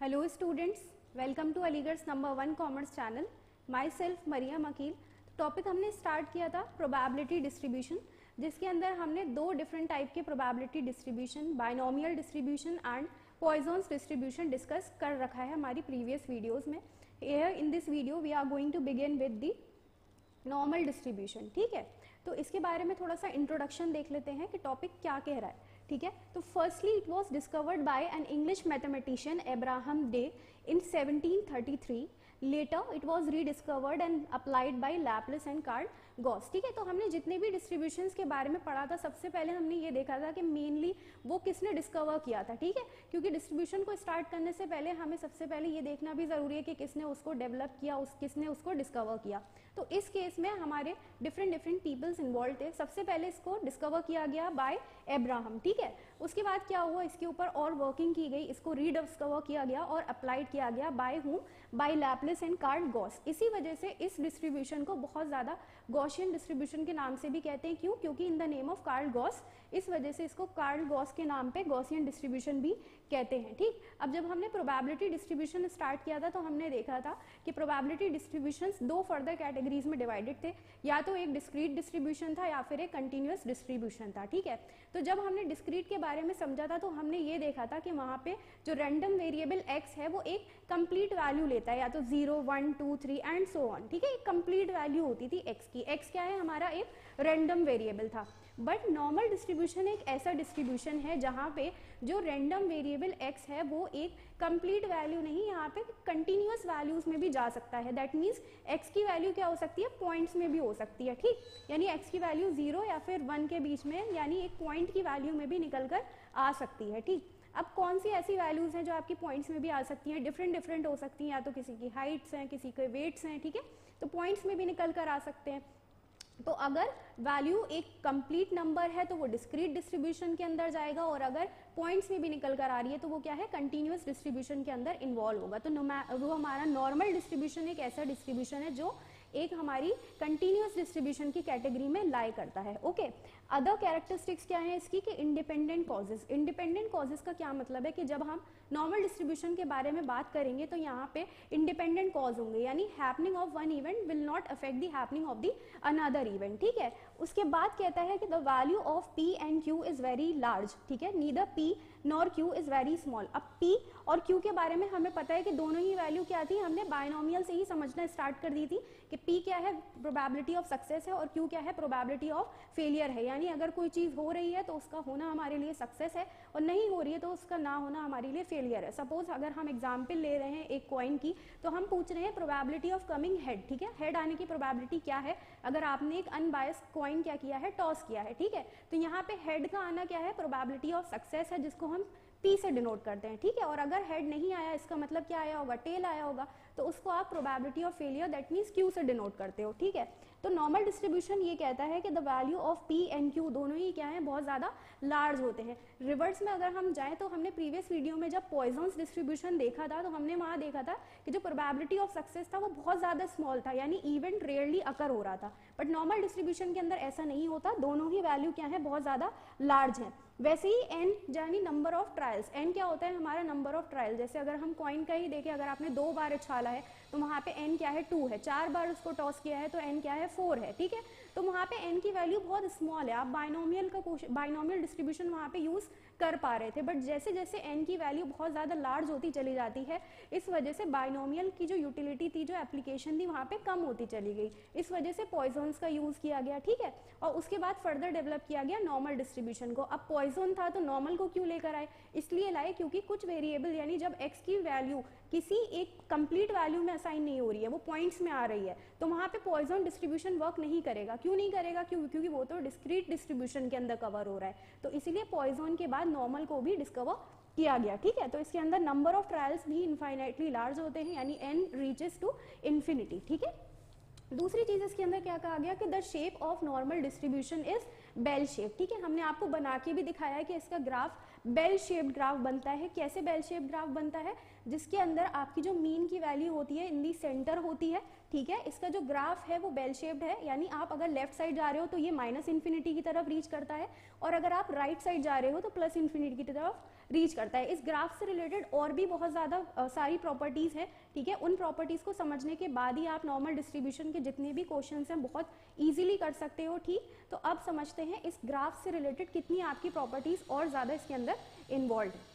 Hello students, welcome to Aligarh number 1 commerce channel. Myself Mariyam Aqeel. Topic हमने start किया था probability distribution, जिसके अंदर हमने दो डिफरेंट टाइप के probability distribution, binomial distribution and Poisson's distribution discuss कर रखा है हमारी प्रीवियस वीडियोस में। Here in this video we are going to begin with the normal distribution. ठीक है, तो इसके बारे में थोड़ा सा इंट्रोडक्शन देख लेते हैं कि टॉपिक क्या कह रहा है। ठीक है, तो firstly it was discovered by an English mathematician Abraham De in 1733। Later it was rediscovered and applied by Laplace and Carl Gauss. ठीक है, तो हमने जितने भी डिस्ट्रीब्यूशंस के बारे में पढ़ा था, सबसे पहले हमने ये देखा था कि मेनली वो किसने डिस्कवर किया था। ठीक है, क्योंकि डिस्ट्रीब्यूशन को स्टार्ट करने से पहले हमें सबसे पहले ये देखना भी जरूरी है कि किसने उसको डेवलप किया, किसने उसको डिस्कवर किया। तो इस केस में हमारे डिफरेंट पीपल्स इन्वॉल्व थे। सबसे पहले इसको डिस्कवर किया गया बाय अब्राहम। ठीक है, उसके बाद क्या हुआ, इसके ऊपर और वर्किंग की गई, इसको रीडिस्कवर किया गया और अप्लाइड किया गया by whom, by Laplace and Carl Gauss. इसी वजह से इस डिस्ट्रीब्यूशन को बहुत ज्यादा गॉसियन डिस्ट्रीब्यूशन के नाम से भी कहते हैं। क्यों? क्योंकि in the name of Carl Gauss, इस वजह से इसको कार्ल गॉस के नाम पे गॉसियन डिस्ट्रीब्यूशन भी कहते हैं। ठीक, अब जब हमने प्रोबेबिलिटी डिस्ट्रीब्यूशन स्टार्ट किया था तो हमने देखा था कि प्रोबेबिलिटी डिस्ट्रीब्यूशंस दो फर्दर कैटेगरीज में डिवाइडेड थे, या तो एक डिस्क्रीट डिस्ट्रीब्यूशन था या फिर एक कंटिन्यूअस डिस्ट्रीब्यूशन था। ठीक है, तो जब हमने डिस्क्रीट के बारे में समझा था तो हमने ये देखा था कि वहां पे जो रैंडम वेरिएबल x है वो एक कंप्लीट वैल्यू लेता है, या तो 0, 1, 2, 3 एंड सो ऑन। ठीक है, एक कंप्लीट वैल्यू होती थी x की। x क्या है? हमारा एक रैंडम वेरिएबल था। बट नॉर्मल डिस्ट्रीब्यूशन एक ऐसा डिस्ट्रीब्यूशन है जहां पे जो रैंडम वेरिएबल x है वो एक कंप्लीट वैल्यू नहीं, यहाँ पे कंटिन्यूअस वैल्यूज में भी जा सकता है। दैट मीन्स x की वैल्यू क्या हो सकती है? पॉइंट्स में भी हो सकती है। ठीक, यानी x की वैल्यू 0 या फिर 1 के बीच में, यानी एक पॉइंट की वैल्यू में भी निकल कर आ सकती है। ठीक, अब कौन सी ऐसी वैल्यूज हैं जो आपकी पॉइंट्स में भी आ सकती हैं? डिफरेंट हो सकती हैं, या तो किसी की हाइट्स हैं, किसी के वेट्स हैं। ठीक है, तो पॉइंट्स में भी निकल कर आ सकते हैं। तो अगर वैल्यू एक कंप्लीट नंबर है तो वो डिस्क्रीट डिस्ट्रीब्यूशन के अंदर जाएगा, और अगर पॉइंट्स में भी निकल कर आ रही है तो वो क्या है? कंटिन्यूअस डिस्ट्रीब्यूशन के अंदर इन्वॉल्व होगा। तो वो हमारा नॉर्मल डिस्ट्रीब्यूशन एक ऐसा डिस्ट्रीब्यूशन है जो एक हमारी कंटिन्यूअस डिस्ट्रीब्यूशन की कैटेगरी में लाई करता है। ओके, अदर कैरेक्टरिस्टिक्स क्या है इसकी? कि इंडिपेंडेंट कॉजेज। इंडिपेंडेंट कॉजेज का क्या मतलब है कि जब हम नॉर्मल डिस्ट्रीब्यूशन के बारे में बात करेंगे तो यहाँ पे इंडिपेंडेंट कॉज होंगे, यानी happening of one event will not affect the happening of the another event. ठीक है, उसके बाद कहता है कि the value of p and q is very large. ठीक है, neither p nor q is very small. अब p और q के बारे में हमें पता है कि दोनों ही वैल्यू क्या थी, हमने बाइनोमियल से ही समझना स्टार्ट कर दी थी कि p क्या है? प्रोबेबिलिटी ऑफ सक्सेस है, और q क्या है? प्रोबेबिलिटी ऑफ फेलियर है। यानी अगर कोई चीज हो रही है तो उसका होना हमारे लिए सक्सेस है, और नहीं हो रही है तो उसका ना होना हमारे लिए फेलियर है। सपोज अगर हम एग्जाम्पल ले रहे हैं एक कॉइन की, तो हम पूछ रहे हैं प्रोबेबिलिटी ऑफ कमिंग हेड। ठीक है, हेड आने की प्रोबेबिलिटी क्या है? अगर आपने एक अनबायस्ड कॉइन क्या किया है? टॉस किया है। ठीक है, तो यहाँ पे हेड का आना क्या है? प्रोबेबिलिटी ऑफ सक्सेस है, जिसको हम P से डिनोट करते हैं। ठीक है, और अगर हेड नहीं आया, इसका मतलब क्या आया होगा? टेल आया होगा, तो उसको आप probability of failure that means Q से डिनोट करते हो। ठीक है, तो नॉर्मल डिस्ट्रीब्यूशन ये कहता है कि the value of P and Q दोनों ही क्या है? बहुत ज्यादा लार्ज होते हैं। रिवर्स में अगर हम जाएं तो हमने प्रीवियस वीडियो में जब पॉइजन्स डिस्ट्रीब्यूशन देखा था तो हमने वहां देखा था कि जो प्रोबेबिलिटी ऑफ सक्सेस था वो बहुत ज्यादा स्मॉल था, यानी इवेंट रेयरली अकर हो रहा था। बट नॉर्मल डिस्ट्रीब्यूशन के अंदर ऐसा नहीं होता, दोनों ही वैल्यू क्या है? बहुत ज्यादा लार्ज है। वैसे ही n यानी नंबर ऑफ ट्रायल्स, n क्या होता है? हमारा नंबर ऑफ ट्रायल। जैसे अगर हम कॉइन का ही देखें, अगर आपने 2 बार उछाला है तो वहां पे n क्या है? 2 है। 4 बार उसको टॉस किया है तो n क्या है? 4 है। ठीक है, तो वहां पे n की वैल्यू बहुत स्मॉल है। आप बाइनोमियल डिस्ट्रीब्यूशन वहां पे यूज कर पा रहे थे, बट जैसे जैसे n की वैल्यू बहुत ज्यादा लार्ज होती चली जाती है, इस वजह से बाइनोमियल की जो यूटिलिटी थी, जो एप्लीकेशन थी, वहां पे कम होती चली गई। इस वजह से पॉइजन्स का यूज किया गया। ठीक है, और उसके बाद फर्दर डेवलप किया गया नॉर्मल डिस्ट्रीब्यूशन को। अब पॉइजन था तो नॉर्मल को क्यों लेकर आए? इसलिए लाए क्योंकि कुछ वेरिएबल, यानी जब x की वैल्यू किसी एक कंप्लीट वैल्यू में असाइन नहीं हो रही है, वो पॉइंट्स में आ रही है, तो वहां पे पॉइजन डिस्ट्रीब्यूशन वर्क नहीं करेगा। क्यों नहीं करेगा? क्योंकि वो तो डिस्क्रीट डिस्ट्रीब्यूशन के अंदर कवर हो रहा है, तो इसीलिए पॉइजन के बाद नॉर्मल को भी डिस्कवर किया गया। ठीक है, तो इसके अंदर नंबर ऑफ ट्रायल्स भी इनफाइनाइटली लार्ज होते हैं, यानी n रीचेस टू इन्फिनिटी। ठीक है, दूसरी चीज इसके अंदर क्या कहा गया कि the shape of normal distribution is bell shape. ठीक है, हमने आपको बना के भी दिखाया है कि इसका ग्राफ बेल शेप्ड ग्राफ बनता है। कैसे बेल शेप्ड ग्राफ बनता है? जिसके अंदर आपकी जो मीन की वैल्यू होती है इन दी सेंटर होती है। ठीक है। इसका जो ग्राफ है वो बेल शेप्ड है, यानी आप अगर लेफ्ट साइड जा रहे हो तो ये माइनस इन्फिनिटी की तरफ रीच करता है, और अगर आप राइट साइड जा रहे हो तो प्लस इन्फिनिटी की तरफ रीच करता है। इस ग्राफ से रिलेटेड और भी बहुत ज़्यादा सारी प्रॉपर्टीज़ हैं, ठीक है। उन प्रॉपर्टीज़ को समझने के बाद ही आप नॉर्मल डिस्ट्रीब्यूशन के जितने भी क्वेश्चंस हैं बहुत ईजिली कर सकते हो, ठीक। तो अब समझते हैं इस ग्राफ से रिलेटेड कितनी आपकी प्रॉपर्टीज़ और ज़्यादा इसके अंदर इन्वॉल्व है।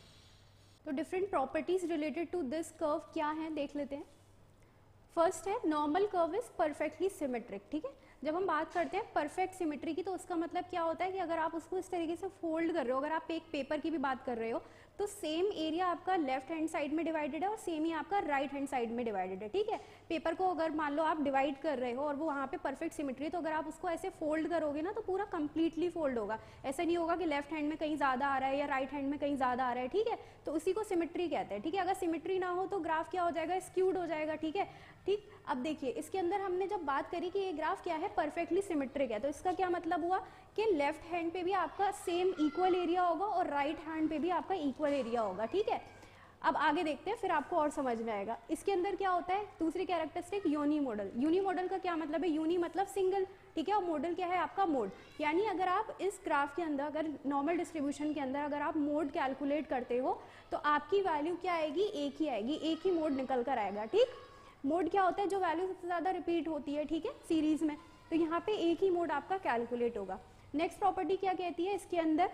तो different properties related to this curve क्या हैं देख लेते हैं। फर्स्ट है normal curve is perfectly symmetric, ठीक है। जब हम बात करते हैं परफेक्ट सिमेट्री की तो उसका मतलब क्या होता है कि अगर आप उसको इस तरीके से फोल्ड कर रहे हो, अगर आप एक पेपर की भी बात कर रहे हो तो सेम एरिया आपका लेफ्ट हैंड साइड में डिवाइडेड है और सेम ही आपका राइट हैंड साइड में डिवाइडेड है, ठीक है। पेपर को अगर मान लो आप डिवाइड कर रहे हो और वो वहाँ पे परफेक्ट सिमेट्री है, तो अगर आप उसको ऐसे फोल्ड करोगे ना तो पूरा कंप्लीटली फोल्ड होगा। ऐसा नहीं होगा कि लेफ्ट हैंड में कहीं ज़्यादा आ रहा है या राइट हैंड में कहीं ज़्यादा आ रहा है, ठीक है। तो उसी को सिमेट्री कहते हैं, ठीक है। अगर सिमेट्री ना हो तो ग्राफ क्या हो जाएगा, स्क्यूड हो जाएगा, ठीक है, ठीक। अब देखिए इसके अंदर हमने जब बात करी कि ये ग्राफ क्या है, परफेक्टली सिमेट्रिक है, तो इसका क्या मतलब हुआ कि लेफ्ट हैंड पे भी आपका सेम इक्वल एरिया होगा और राइट हैंड पे भी आपका इक्वल एरिया होगा, ठीक है। अब आगे देखते हैं फिर आपको और समझ में आएगा। इसके अंदर क्या होता है, दूसरी characteristic unimodal. Unimodal का क्या मतलब है, यूनी मतलब सिंगल, ठीक है, और मॉडल क्या है आपका मोड। यानी अगर आप इस ग्राफ के अंदर, अगर नॉर्मल डिस्ट्रीब्यूशन के अंदर अगर आप मोड कैलकुलेट करते हो तो आपकी वैल्यू क्या आएगी, एक ही आएगी, एक ही मोड निकल कर आएगा, ठीक। मोड क्या होता है, जो वैल्यू सबसे ज़्यादा रिपीट होती है, ठीक है, सीरीज में, तो यहाँ पे एक ही मोड आपका कैलकुलेट होगा। नेक्स्ट प्रॉपर्टी क्या कहती है, इसके अंदर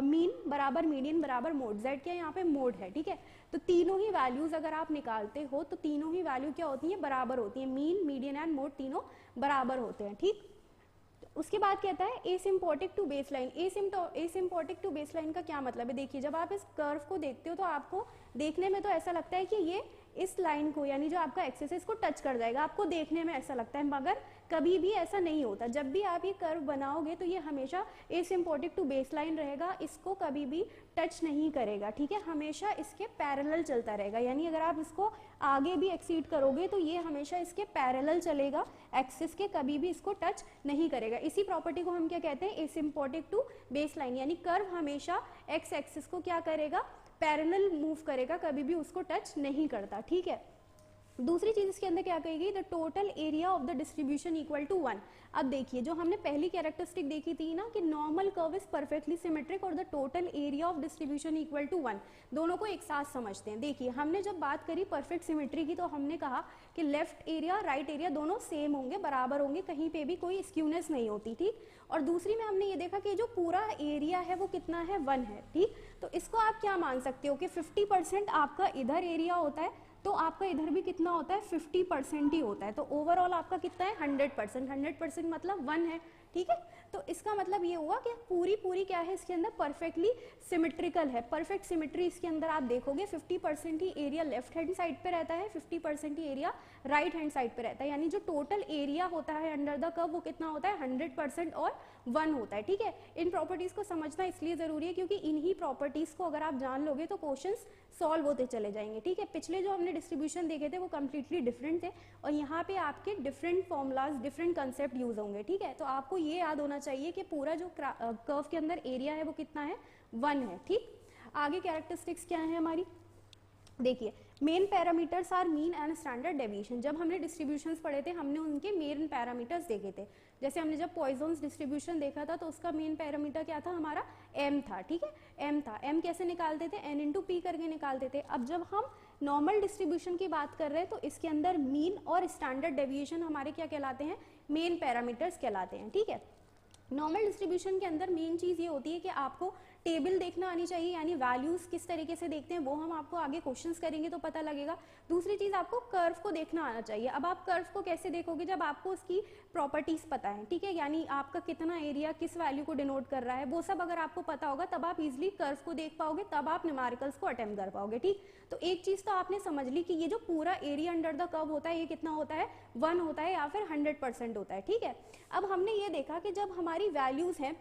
मीन बराबर मीडियन बराबर मोड। जेड क्या यहाँ पे मोड है, ठीक है। तो तीनों ही वैल्यूज अगर आप निकालते हो तो तीनों ही वैल्यू क्या होती है, बराबर होती है। मीन, मीडियन एंड मोड तीनों बराबर होते हैं, ठीक। उसके बाद कहता है asymptotic to baseline. Asymptotic to baseline का क्या मतलब है, देखिए जब आप इस कर्व को देखते हो तो आपको देखने में तो ऐसा लगता है कि ये इस लाइन को, यानी जो आपका एक्सिस है, इसको टच कर जाएगा, आपको देखने में ऐसा लगता है, मगर कभी भी ऐसा नहीं होता। जब भी आप ये कर्व बनाओगे तो ये हमेशा एसिम्प्टोटिक टू बेसलाइन रहेगा, इसको कभी भी टच नहीं करेगा, ठीक है, हमेशा इसके पैरेलल चलता रहेगा। यानी अगर आप इसको आगे भी एक्सीड करोगे तो ये हमेशा इसके पैरेलल चलेगा, एक्सिस के, कभी भी इसको टच नहीं करेगा। इसी प्रॉपर्टी को हम क्या कहते हैं, एसिम्प्टोटिक टू बेसलाइन। यानी कर्व हमेशा एक्स एक्सिस को क्या करेगा, पैरेलल मूव करेगा, कभी भी उसको टच नहीं करता, ठीक है। दूसरी चीज इसके अंदर क्या कहेगी, the total area of the distribution equal to 1। अब देखिए जो हमने पहली कैरेक्टरिस्टिक देखी थी ना कि normal curve is perfectly symmetric और the total area of distribution equal to 1, दोनों को एक साथ समझते हैं। देखिए हमने जब बात करी परफेक्ट सिमेट्री की तो हमने कहा कि लेफ्ट एरिया राइट एरिया दोनों सेम होंगे, बराबर होंगे, कहीं पे भी कोई स्क्यूनेस नहीं होती, ठीक। और दूसरी में हमने ये देखा कि जो पूरा एरिया है वो कितना है, 1 है, ठीक। तो इसको आप क्या मान सकते हो कि 50% आपका इधर एरिया होता है तो आपका इधर भी कितना होता है, 50% ही होता है। तो ओवरऑल आपका कितना है, 100%। 100% मतलब 1 है, ठीक है। तो इसका मतलब ये हुआ कि पूरी क्या है इसके अंदर, परफेक्टली सिमेट्रिकल है। परफेक्ट सिमेट्री इसके अंदर आप देखोगे 50% ही एरिया लेफ्ट हैंड साइड पे रहता है, 50% ही एरिया राइट हैंड साइड पे रहता है। यानी जो टोटल एरिया होता है अंडर द कर्व वो कितना होता है, 100% और 1 होता है, ठीक है। इन प्रॉपर्टीज को समझना इसलिए जरूरी है क्योंकि इन्हीं प्रॉपर्टीज को अगर आप जान लोगे तो क्वेश्चंस सॉल्व होते चले जाएंगे, ठीक है। पिछले जो हमने डिस्ट्रीब्यूशन देखे थे वो कम्प्लीटली डिफरेंट थे और यहाँ पे आपके different formulas, different concept use होंगे, ठीक है। तो आपको ये याद होना चाहिए कि पूरा जो कर्व के अंदर एरिया है वो कितना है, 1 है, ठीक। आगे कैरेक्टरिस्टिक्स क्या है हमारी, देखिए main parameters are mean and standard deviation. जब हमने डिस्ट्रीब्यूशंस पढ़े थे हमने उनके मेन पैरामीटर्स देखे थे। जैसे हमने जब पॉइजन्स डिस्ट्रीब्यूशन देखा था तो उसका मेन पैरामीटर क्या था, हमारा m था, ठीक है, m था। m कैसे निकालते थे, n इंटू पी करके निकालते थे। अब जब हम नॉर्मल डिस्ट्रीब्यूशन की बात कर रहे हैं तो इसके अंदर मीन और स्टैंडर्ड डेविएशन हमारे क्या कहलाते हैं, मेन पैरामीटर्स कहलाते हैं, ठीक है। नॉर्मल डिस्ट्रीब्यूशन के अंदर मेन चीज़ ये होती है कि आपको टेबल देखना आनी चाहिए, यानी वैल्यूज़ किस तरीके से देखते हैं वो हम आपको आगे क्वेश्चंस करेंगे तो पता लगेगा। दूसरी चीज़ आपको कर्व को देखना आना चाहिए। अब आप कर्व को कैसे देखोगे, जब आपको उसकी प्रॉपर्टीज़ पता है, ठीक है, यानी आपका कितना एरिया किस वैल्यू को डिनोट कर रहा है वो सब अगर आपको पता होगा तब आप इजिली कर्व को देख पाओगे, तब आप न्यूमेरिकल्स को अटेम्प्ट कर पाओगे, ठीक। तो एक चीज़ तो आपने समझ ली कि ये जो पूरा एरिया अंडर द कर्व होता है ये कितना होता है, 1 होता है या फिर 100% होता है, ठीक है। अब हमने ये देखा कि जब हमारी वैल्यूज़ हैं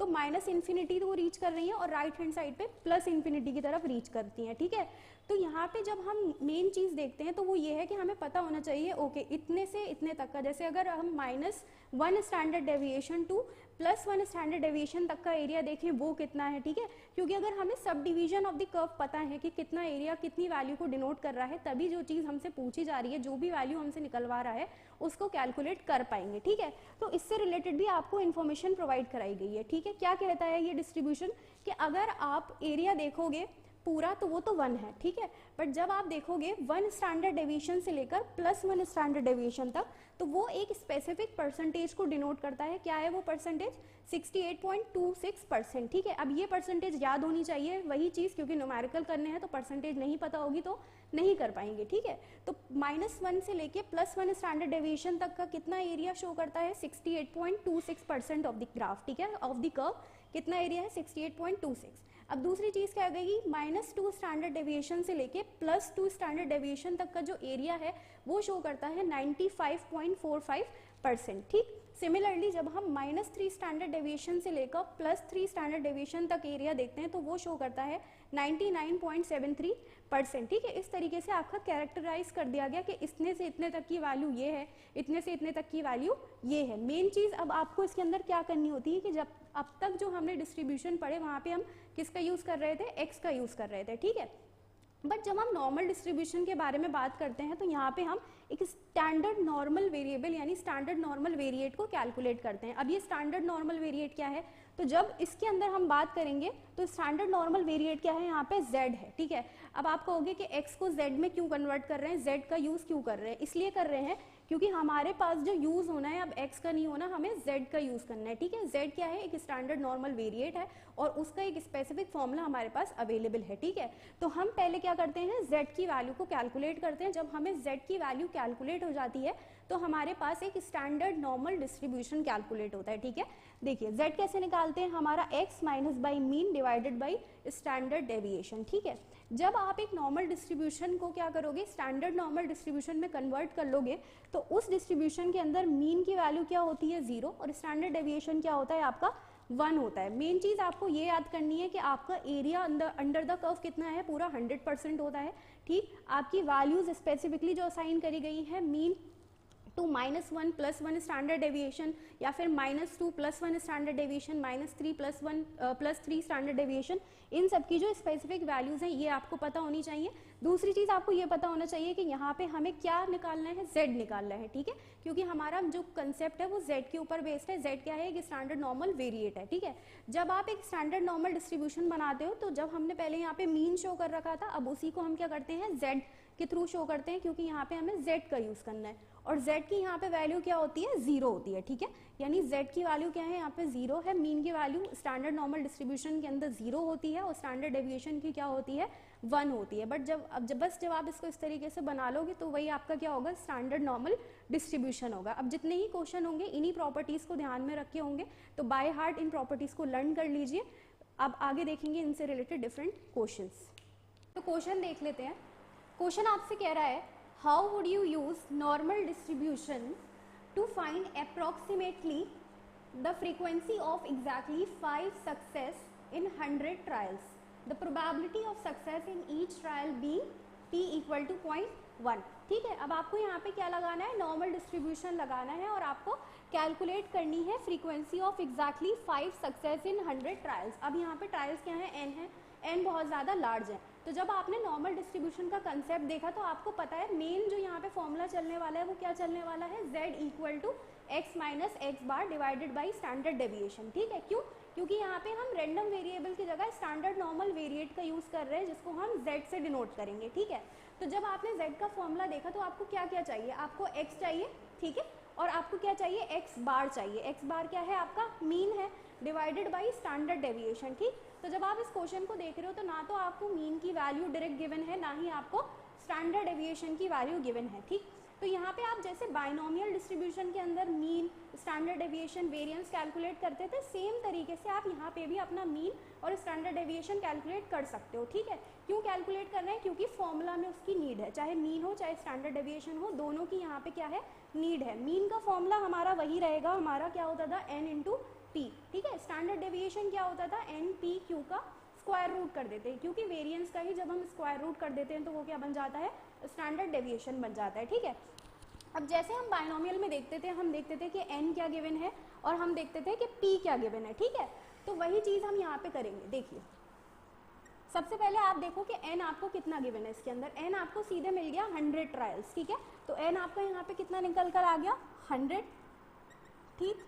तो माइनस इन्फिनिटी तो रीच कर रही है और राइट हैंड साइड पे प्लस इन्फिनिटी की तरफ रीच करती हैं, ठीक है। तो यहाँ पे जब हम मेन चीज़ देखते हैं तो वो ये है कि हमें पता होना चाहिए ओके इतने से इतने तक का, जैसे अगर हम -1 standard deviation to +1 standard deviation तक का एरिया देखें वो कितना है, ठीक है। क्योंकि अगर हमें sub division of the curve पता है कि कितना एरिया कितनी वैल्यू को डिनोट कर रहा है, तभी जो चीज़ हमसे पूछी जा रही है, जो भी वैल्यू हमसे निकलवा रहा है उसको कैलकुलेट कर पाएंगे, ठीक है। तो इससे रिलेटेड भी आपको इन्फॉर्मेशन प्रोवाइड कराई गई है, ठीक है। क्या कहता है ये डिस्ट्रीब्यूशन कि अगर आप एरिया देखोगे पूरा तो वो तो 1 है, ठीक है। बट जब आप देखोगे 1 स्टैंडर्ड डेविएशन से लेकर +1 स्टैंडर्ड डेविएशन तक, तो वो एक स्पेसिफिक परसेंटेज को डिनोट करता है। क्या है वो परसेंटेज? 68.26%, ठीक है। अब ये परसेंटेज याद होनी चाहिए, वही चीज़, क्योंकि न्यूमेरिकल करने हैं तो परसेंटेज नहीं पता होगी तो नहीं कर पाएंगे, ठीक है। तो -1 से लेके +1 स्टैंडर्ड डेविएशन तक का कितना एरिया शो करता है? 68.26% ऑफ द ग्राफ, ठीक है, ऑफ द कर्व। कितना एरिया है? 68.26। अब दूसरी चीज़ क्या गई? -2 स्टैंडर्ड डेविएशन से लेके +2 स्टैंडर्ड डेविएशन तक का जो एरिया है वो शो करता है 95.45%, ठीक। सिमिलरली जब हम -3 स्टैंडर्ड डेविएशन से लेकर +3 स्टैंडर्ड डेविएशन तक एरिया देखते हैं तो वो शो करता है 99.73%, ठीक है। इस तरीके से आपका कैरेक्टराइज कर दिया गया कि इतने से इतने तक की वैल्यू ये है, इतने से इतने तक की वैल्यू ये है। मेन चीज़ अब आपको इसके अंदर क्या करनी होती है कि जब अब तक जो हमने डिस्ट्रीब्यूशन पढ़े वहाँ पे हम किसका यूज़ कर रहे थे? एक्स का यूज़ कर रहे थे, ठीक है। बट जब हम नॉर्मल डिस्ट्रीब्यूशन के बारे में बात करते हैं तो यहाँ पे हम एक स्टैंडर्ड नॉर्मल वेरिएबल यानी स्टैंडर्ड नॉर्मल वेरिएट को कैलकुलेट करते हैं। अब ये स्टैंडर्ड नॉर्मल वेरिएट क्या है? तो जब इसके अंदर हम बात करेंगे तो स्टैंडर्ड नॉर्मल वेरिएट क्या है? यहाँ पे z है, ठीक है। अब आप कहोगे कि x को z में क्यों कन्वर्ट कर रहे हैं, z का यूज़ क्यों कर रहे हैं? इसलिए कर रहे हैं क्योंकि हमारे पास जो यूज़ होना है अब x का नहीं होना, हमें z का यूज़ करना है, ठीक है। z क्या है? एक स्टैंडर्ड नॉर्मल वेरिएट है और उसका एक स्पेसिफिक फॉर्मूला हमारे पास अवेलेबल है, ठीक है। तो हम पहले क्या करते हैं? z की वैल्यू को कैलकुलेट करते हैं। जब हमें z की वैल्यू कैलकुलेट हो जाती है तो हमारे पास एक स्टैंडर्ड नॉर्मल डिस्ट्रीब्यूशन कैलकुलेट होता है, ठीक है। देखिए z कैसे निकालते हैं? हमारा x minus by mean divided by standard deviation, ठीक है। जब आप एक नॉर्मल डिस्ट्रीब्यूशन को क्या करोगे? स्टैंडर्ड नॉर्मल डिस्ट्रीब्यूशन में कन्वर्ट कर लोगे तो उस डिस्ट्रीब्यूशन के अंदर मीन की वैल्यू क्या होती है? 0 और स्टैंडर्ड डेविएशन क्या होता है आपका? 1 होता है। मेन चीज़ आपको ये याद करनी है कि आपका एरिया अंडर द कर्व कितना है? पूरा 100% होता है, ठीक। आपकी वैल्यूज स्पेसिफिकली जो असाइन करी गई है मीन टू -1 +1 स्टैंडर्ड डेविएशन या फिर -2 +1 स्टैंडर्ड डेविएशन, -3 +3 स्टैंडर्ड डेविएशन, इन सब की जो स्पेसिफिक वैल्यूज़ हैं ये आपको पता होनी चाहिए। दूसरी चीज़ आपको ये पता होना चाहिए कि यहाँ पे हमें क्या निकालना है? z निकालना है, ठीक है। क्योंकि हमारा जो कंसेप्ट है वो z के ऊपर बेस्ड है। z क्या है? एक स्टैंडर्ड नॉर्मल वेरिएट है, ठीक है। जब आप एक स्टैंडर्ड नॉर्मल डिस्ट्रीब्यूशन बनाते हो तो जब हमने पहले यहाँ पे मीन शो कर रखा था, अब उसी को हम क्या करते हैं? z के थ्रू शो करते हैं, क्योंकि यहाँ पे हमें z का यूज़ करना है और z की यहाँ पे वैल्यू क्या होती है? 0 होती है, ठीक है। यानी z की वैल्यू क्या है? यहाँ पे 0 है। मीन की वैल्यू स्टैंडर्ड नॉर्मल डिस्ट्रीब्यूशन के अंदर 0 होती है और स्टैंडर्ड डेविएशन की क्या होती है? 1 होती है। बट जब आप इसको इस तरीके से बना लोगे तो वही आपका क्या होगा? स्टैंडर्ड नॉर्मल डिस्ट्रीब्यूशन होगा। अब जितने ही क्वेश्चन होंगे इन्हीं प्रॉपर्टीज़ को ध्यान में रखे होंगे, तो बाय हार्ट इन प्रॉपर्टीज़ को लर्न कर लीजिए। अब आगे देखेंगे इनसे रिलेटेड डिफरेंट क्वेश्चंस। तो क्वेश्चन देख लेते हैं। क्वेश्चन आपसे कह रहा है how would you use normal distribution to find approximately the frequency of exactly 5 success in 100 trials, the probability of success in each trial being p equal to 0.1, ठीक है। अब आपको यहाँ पे क्या लगाना है? नॉर्मल डिस्ट्रीब्यूशन लगाना है और आपको कैलकुलेट करनी है frequency of exactly 5 success in 100 trials. अब यहाँ पे ट्रायल्स क्या है? n है, n बहुत ज़्यादा लार्ज है। तो जब आपने नॉर्मल डिस्ट्रीब्यूशन का कंसेप्ट देखा तो आपको पता है मेन जो यहाँ पे फॉर्मूला चलने वाला है वो क्या चलने वाला है? z equal to x minus x bar divided by standard deviation, ठीक है। क्यों? क्योंकि यहाँ पे हम रैंडम वेरिएबल की जगह स्टैंडर्ड नॉर्मल वेरिएट का यूज़ कर रहे हैं जिसको हम z से डिनोट करेंगे, ठीक है। तो जब आपने z का फॉर्मूला देखा तो आपको क्या क्या चाहिए? आपको x चाहिए, ठीक है, और आपको क्या चाहिए? x बार चाहिए। x बार क्या है? आपका मीन है डिवाइडेड बाई स्टैंडर्ड डेविएशन, ठीक। तो जब आप इस क्वेश्चन को देख रहे हो तो ना तो आपको मीन की वैल्यू डायरेक्ट गिवन है, ना ही आपको स्टैंडर्ड डेविएशन की वैल्यू गिवन है, ठीक। तो यहाँ पे आप जैसे बाइनोमियल डिस्ट्रीब्यूशन के अंदर mean, standard deviation, variance calculate करते थे, सेम तरीके से आप यहाँ पे भी अपना मीन और स्टैंडर्ड डेविएशन कैलकुलेट कर सकते हो, ठीक है। क्यों कैलकुलेट कर रहे हैं? क्योंकि फॉर्मूला में उसकी नीड है, चाहे मीन हो चाहे स्टैंडर्ड डेविएशन हो, दोनों की यहाँ पे क्या है? नीड है। मीन का फॉर्मूला हमारा वही रहेगा, हमारा क्या होता था? n इंटू पी, ठीक है। स्टैंडर्ड डेविएशन क्या होता था? n p q का स्क्वायर रूट कर देते हैं, क्योंकि वेरिएंस का ही जब हम स्क्वायर रूट कर देते हैं तो वो क्या बन जाता है, स्टैंडर्ड डेविएशन बन जाता है, ठीक है। अब जैसे हम बायनोमियल में देखते थे, हम देखते थे कि n क्या गिवन है और हम देखते थे कि p क्या गिवन है, ठीक है। तो वही चीज़ हम यहाँ पे करेंगे। देखिए सबसे पहले आप देखो कि n आपको कितना गिवन है इसके अंदर, n आपको सीधे मिल गया 100 ट्रायल्स, ठीक है। तो n आपका यहाँ पे कितना निकल कर आ गया 100, ठीक।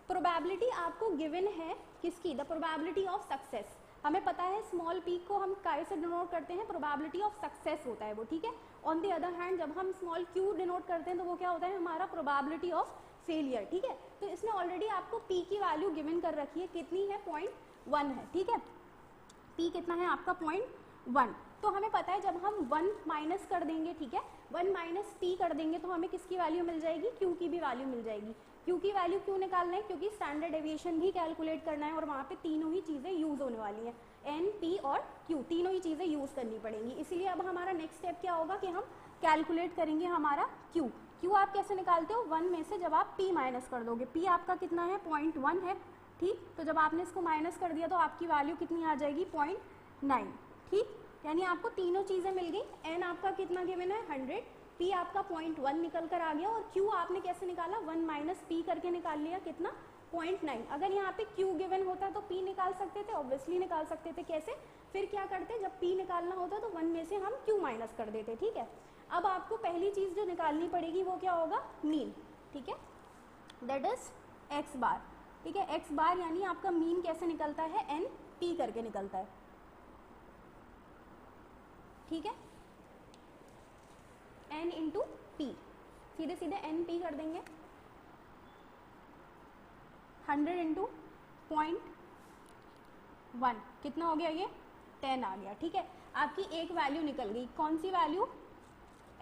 प्रोबेबिलिटी आपको गिवन है किसकी, द प्रोबेबिलिटी ऑफ सक्सेस। हमें पता है स्मॉल p को हम काय से डिनोट करते हैं, प्रोबेबिलिटी ऑफ सक्सेस होता है वो, ठीक है। ऑन द अदर हैंड जब हम स्मॉल q डिनोट करते हैं तो वो क्या होता है, हमारा प्रोबेबिलिटी ऑफ फेलियर, ठीक है। तो इसने ऑलरेडी आपको p की वैल्यू गिवन कर रखी है, कितनी है 0.1 है, ठीक है। p कितना है आपका 0.1। तो हमें पता है जब हम 1 माइनस कर देंगे, ठीक है, 1 माइनस p कर देंगे तो हमें किसकी वैल्यू मिल जाएगी, q की भी वैल्यू मिल जाएगी। q की वैल्यू क्यों निकालना है, क्योंकि स्टैंडर्ड डेविएशन भी कैलकुलेट करना है और वहाँ पे तीनों ही चीज़ें यूज़ होने वाली हैं, n, p और q तीनों ही चीज़ें यूज़ करनी पड़ेंगी। इसीलिए अब हमारा नेक्स्ट स्टेप क्या होगा कि हम कैलकुलेट करेंगे हमारा q। q आप कैसे निकालते हो, 1 में से जब आप p माइनस कर दोगे, p आपका कितना है 0.1 है, ठीक। तो जब आपने इसको माइनस कर दिया तो आपकी वैल्यू कितनी आ जाएगी 0.9, ठीक। यानी आपको तीनों चीज़ें मिल गई। n आपका कितना गिवन है 100, p आपका 0.1 निकल कर आ गया और q आपने कैसे निकाला 1 माइनस p करके निकाल लिया, कितना 0.9। अगर यहाँ पे q गिवन होता तो p निकाल सकते थे, ऑब्वियसली निकाल सकते थे। कैसे, फिर क्या करते, जब p निकालना होता तो 1 में से हम q माइनस कर देते, ठीक है। अब आपको पहली चीज़ जो निकालनी पड़ेगी वो क्या होगा, मीन, ठीक है, दैट इज x बार, ठीक है। x बार यानी आपका मीन कैसे निकलता है, n p करके निकलता है, ठीक है, n इंटू पी, सीधे सीधे n p कर देंगे, 100 इंटू 0.1 कितना हो गया, ये 10 आ गया, ठीक है। आपकी एक वैल्यू निकल गई, कौन सी वैल्यू,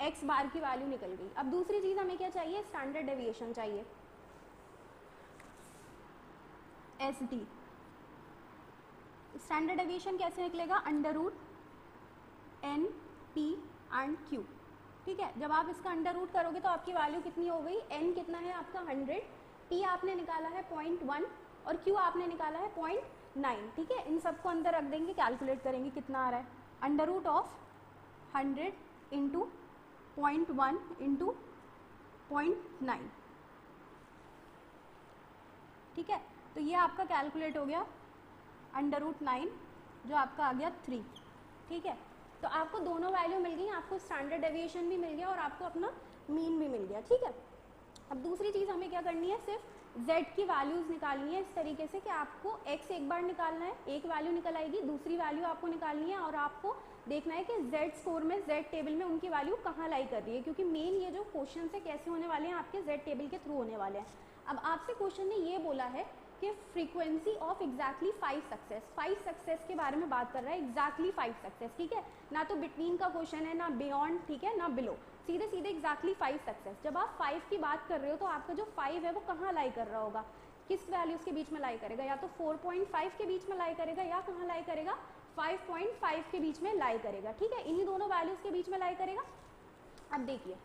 x बार की वैल्यू निकल गई। अब दूसरी चीज़ हमें क्या चाहिए, स्टैंडर्ड डेविएशन चाहिए, SD। स्टैंडर्ड डेविएशन कैसे निकलेगा, under root n p and q, ठीक है। जब आप इसका अंडर रूट करोगे तो आपकी वैल्यू कितनी हो गई, n कितना है आपका 100, p आपने निकाला है 0.1 और q आपने निकाला है 0.9, ठीक है। इन सबको अंदर रख देंगे, कैलकुलेट करेंगे कितना आ रहा है, under root of 100 into 0.1 into 0.9, ठीक है। तो ये आपका कैलकुलेट हो गया अंडर रूट 9 जो आपका आ गया 3, ठीक है। तो आपको दोनों वैल्यू मिल गई, आपको स्टैंडर्ड डेविएशन भी मिल गया और आपको अपना मीन भी मिल गया, ठीक है। अब दूसरी चीज़ हमें क्या करनी है, सिर्फ z की वैल्यूज़ निकालनी है इस तरीके से कि आपको x एक बार निकालना है, एक वैल्यू निकल आएगी, दूसरी वैल्यू आपको निकालनी है और आपको देखना है कि z स्कोर में, z टेबल में उनकी वैल्यू कहाँ लाई कर रही है, क्योंकि मेन ये जो क्वेश्चन है कैसे होने वाले हैं, आपके z टेबल के थ्रू होने वाले हैं। अब आपसे क्वेश्चन ने ये बोला है कि फ्रीक्वेंसी ऑफ एग्जैक्टली 5 सक्सेस के बारे में बात कर रहा है, एग्जैक्टली 5 सक्सेस, ठीक है। ना तो बिटवीन का क्वेश्चन है, ना बियॉन्ड, ठीक है, ना बिलो, सीधे सीधे एग्जैक्टली 5 सक्सेस। जब आप 5 की बात कर रहे हो तो आपका जो 5 है वो कहाँ लाई कर रहा होगा, किस वैल्यूज के बीच में लाई करेगा, या तो 4.5 के बीच में लाई करेगा या कहाँ लाई करेगा 5.5 के बीच में लाई करेगा, ठीक है। इन्हीं दोनों वैल्यूज के बीच में लाई करेगा। अब देखिए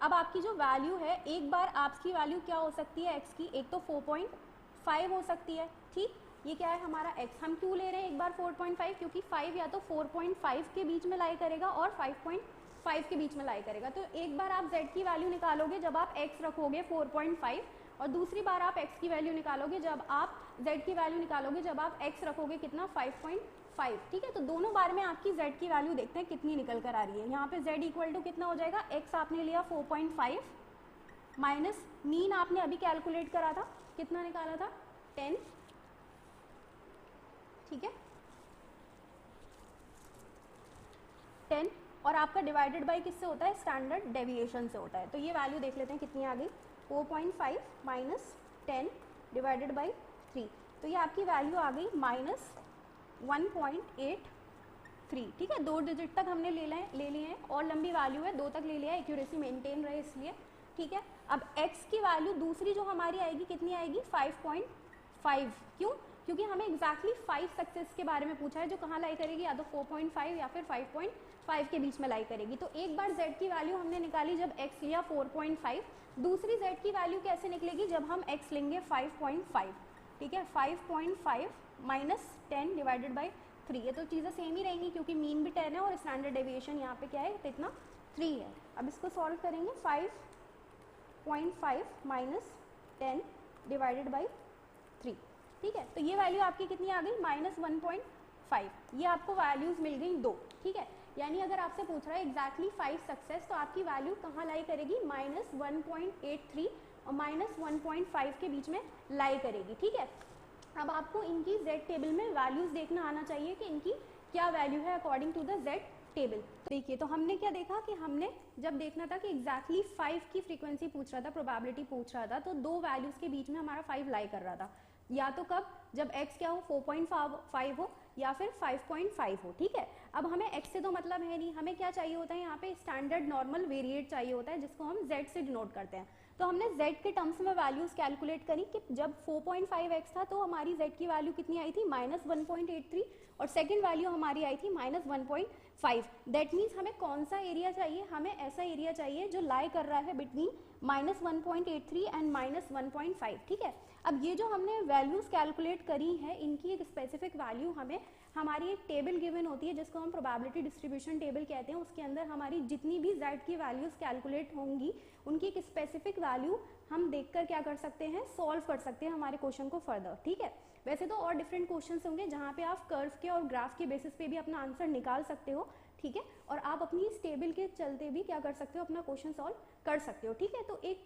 अब आपकी जो वैल्यू है, एक बार आपकी वैल्यू क्या हो सकती है x की, एक तो 4.5 हो सकती है, ठीक। ये क्या है हमारा x, हम क्यों ले रहे हैं एक बार 4.5, क्योंकि 5 या तो 4.5 के बीच में लाई करेगा और 5.5 के बीच में लाई करेगा। तो एक बार आप z की वैल्यू निकालोगे जब आप x रखोगे 4.5 और दूसरी बार आप x की वैल्यू निकालोगे जब आप z की वैल्यू निकालोगे जब आप x रखोगे कितना 5.5, ठीक है। तो दोनों बार में आपकी z की वैल्यू देखते हैं कितनी निकल कर आ रही है। यहाँ पे z इक्वल टू कितना हो जाएगा, x आपने लिया 4.5 माइनस मीन आपने अभी कैलकुलेट करा था, कितना निकाला था 10, ठीक है 10, और आपका डिवाइडेड बाय किससे होता है, स्टैंडर्ड डेविएशन से होता है। तो ये वैल्यू देख लेते हैं कितनी आ गई, 4.5 माइनस 10 डिवाइडेड बाई 3, तो ये आपकी वैल्यू आ गई माइनस 1.83, ठीक है। 2 डिजिट तक हमने ले लिए हैं और लंबी वैल्यू है, 2 तक ले लिया है, एक्यूरेसी मेंटेन रहे इसलिए, ठीक है। अब x की वैल्यू दूसरी जो हमारी आएगी कितनी आएगी 5.5, क्यों, क्योंकि हमें एग्जैक्टली 5 सक्सेस के बारे में पूछा है जो कहाँ लाई करेगी, या तो 4.5 या फिर 5.5 के बीच में लाई करेगी। तो एक बार z की वैल्यू हमने निकाली जब x लिया 4.5, दूसरी z की वैल्यू कैसे निकलेगी जब हम x लेंगे 5.5, ठीक है, 5.5 माइनस 10 डिवाइडेड बाई 3, ये तो चीज़ें सेम ही रहेंगी क्योंकि मीन भी 10 है और स्टैंडर्ड डेविएशन यहाँ पे क्या है, कितना 3 है। अब इसको सॉल्व करेंगे, 5.5 माइनस 10 डिवाइडेड बाई 3, ठीक है, तो ये वैल्यू आपकी कितनी आ गई, -1.5, ये आपको वैल्यूज मिल गई 2, ठीक है। यानी अगर आपसे पूछ रहा है एग्जैक्टली 5 सक्सेस, तो आपकी वैल्यू कहाँ लाई करेगी, -1.83 और -1.5 के बीच में लाई करेगी, ठीक है। अब आपको इनकी Z टेबल में वैल्यूज देखना आना चाहिए कि इनकी क्या वैल्यू है according to the Z table. देखिए, तो हमने क्या देखा कि हमने जब देखना था कि एग्जैक्टली 5 की फ्रीक्वेंसी पूछ रहा था, प्रोबेबिलिटी पूछ रहा था, तो दो वैल्यूज के बीच में हमारा 5 लाई कर रहा था, या तो कब, जब x क्या हो 4.5 हो या फिर 5.5 हो, ठीक है। अब हमें x से तो मतलब है नहीं, हमें क्या चाहिए होता है यहाँ पे, स्टैंडर्ड नॉर्मल वेरिएट चाहिए होता है, जिसको हम z से डिनोट करते हैं। तो हमने z के टर्म्स में वैल्यूज कैलकुलेट करी कि जब 4.5x था तो हमारी z की वैल्यू कितनी आई थी, -1.83, और सेकंड वैल्यू हमारी आई थी -1.5। दैट मीन्स हमें कौन सा एरिया चाहिए, हमें ऐसा एरिया चाहिए जो लाई कर रहा है बिटवीन -1.83 एंड -1.5, ठीक है। अब ये जो हमने वैल्यूज कैलकुलेट करी है, इनकी एक स्पेसिफिक वैल्यू हमें हमारी एक टेबल गिवन होती है जिसको हम प्रोबेबिलिटी डिस्ट्रीब्यूशन टेबल कहते हैं। उसके अंदर हमारी जितनी भी z की वैल्यूज कैलकुलेट होंगी, उनकी एक स्पेसिफिक वैल्यू हम देखकर क्या कर सकते हैं, सॉल्व कर सकते हैं हमारे क्वेश्चन को फर्दर, ठीक है। वैसे तो और डिफरेंट क्वेश्चंस होंगे जहाँ पे आप कर्व के और ग्राफ के बेसिस पे भी अपना आंसर निकाल सकते हो, ठीक है, और आप अपनी इस टेबल के चलते भी क्या कर सकते हो, अपना क्वेश्चन सॉल्व कर सकते हो, ठीक है। तो एक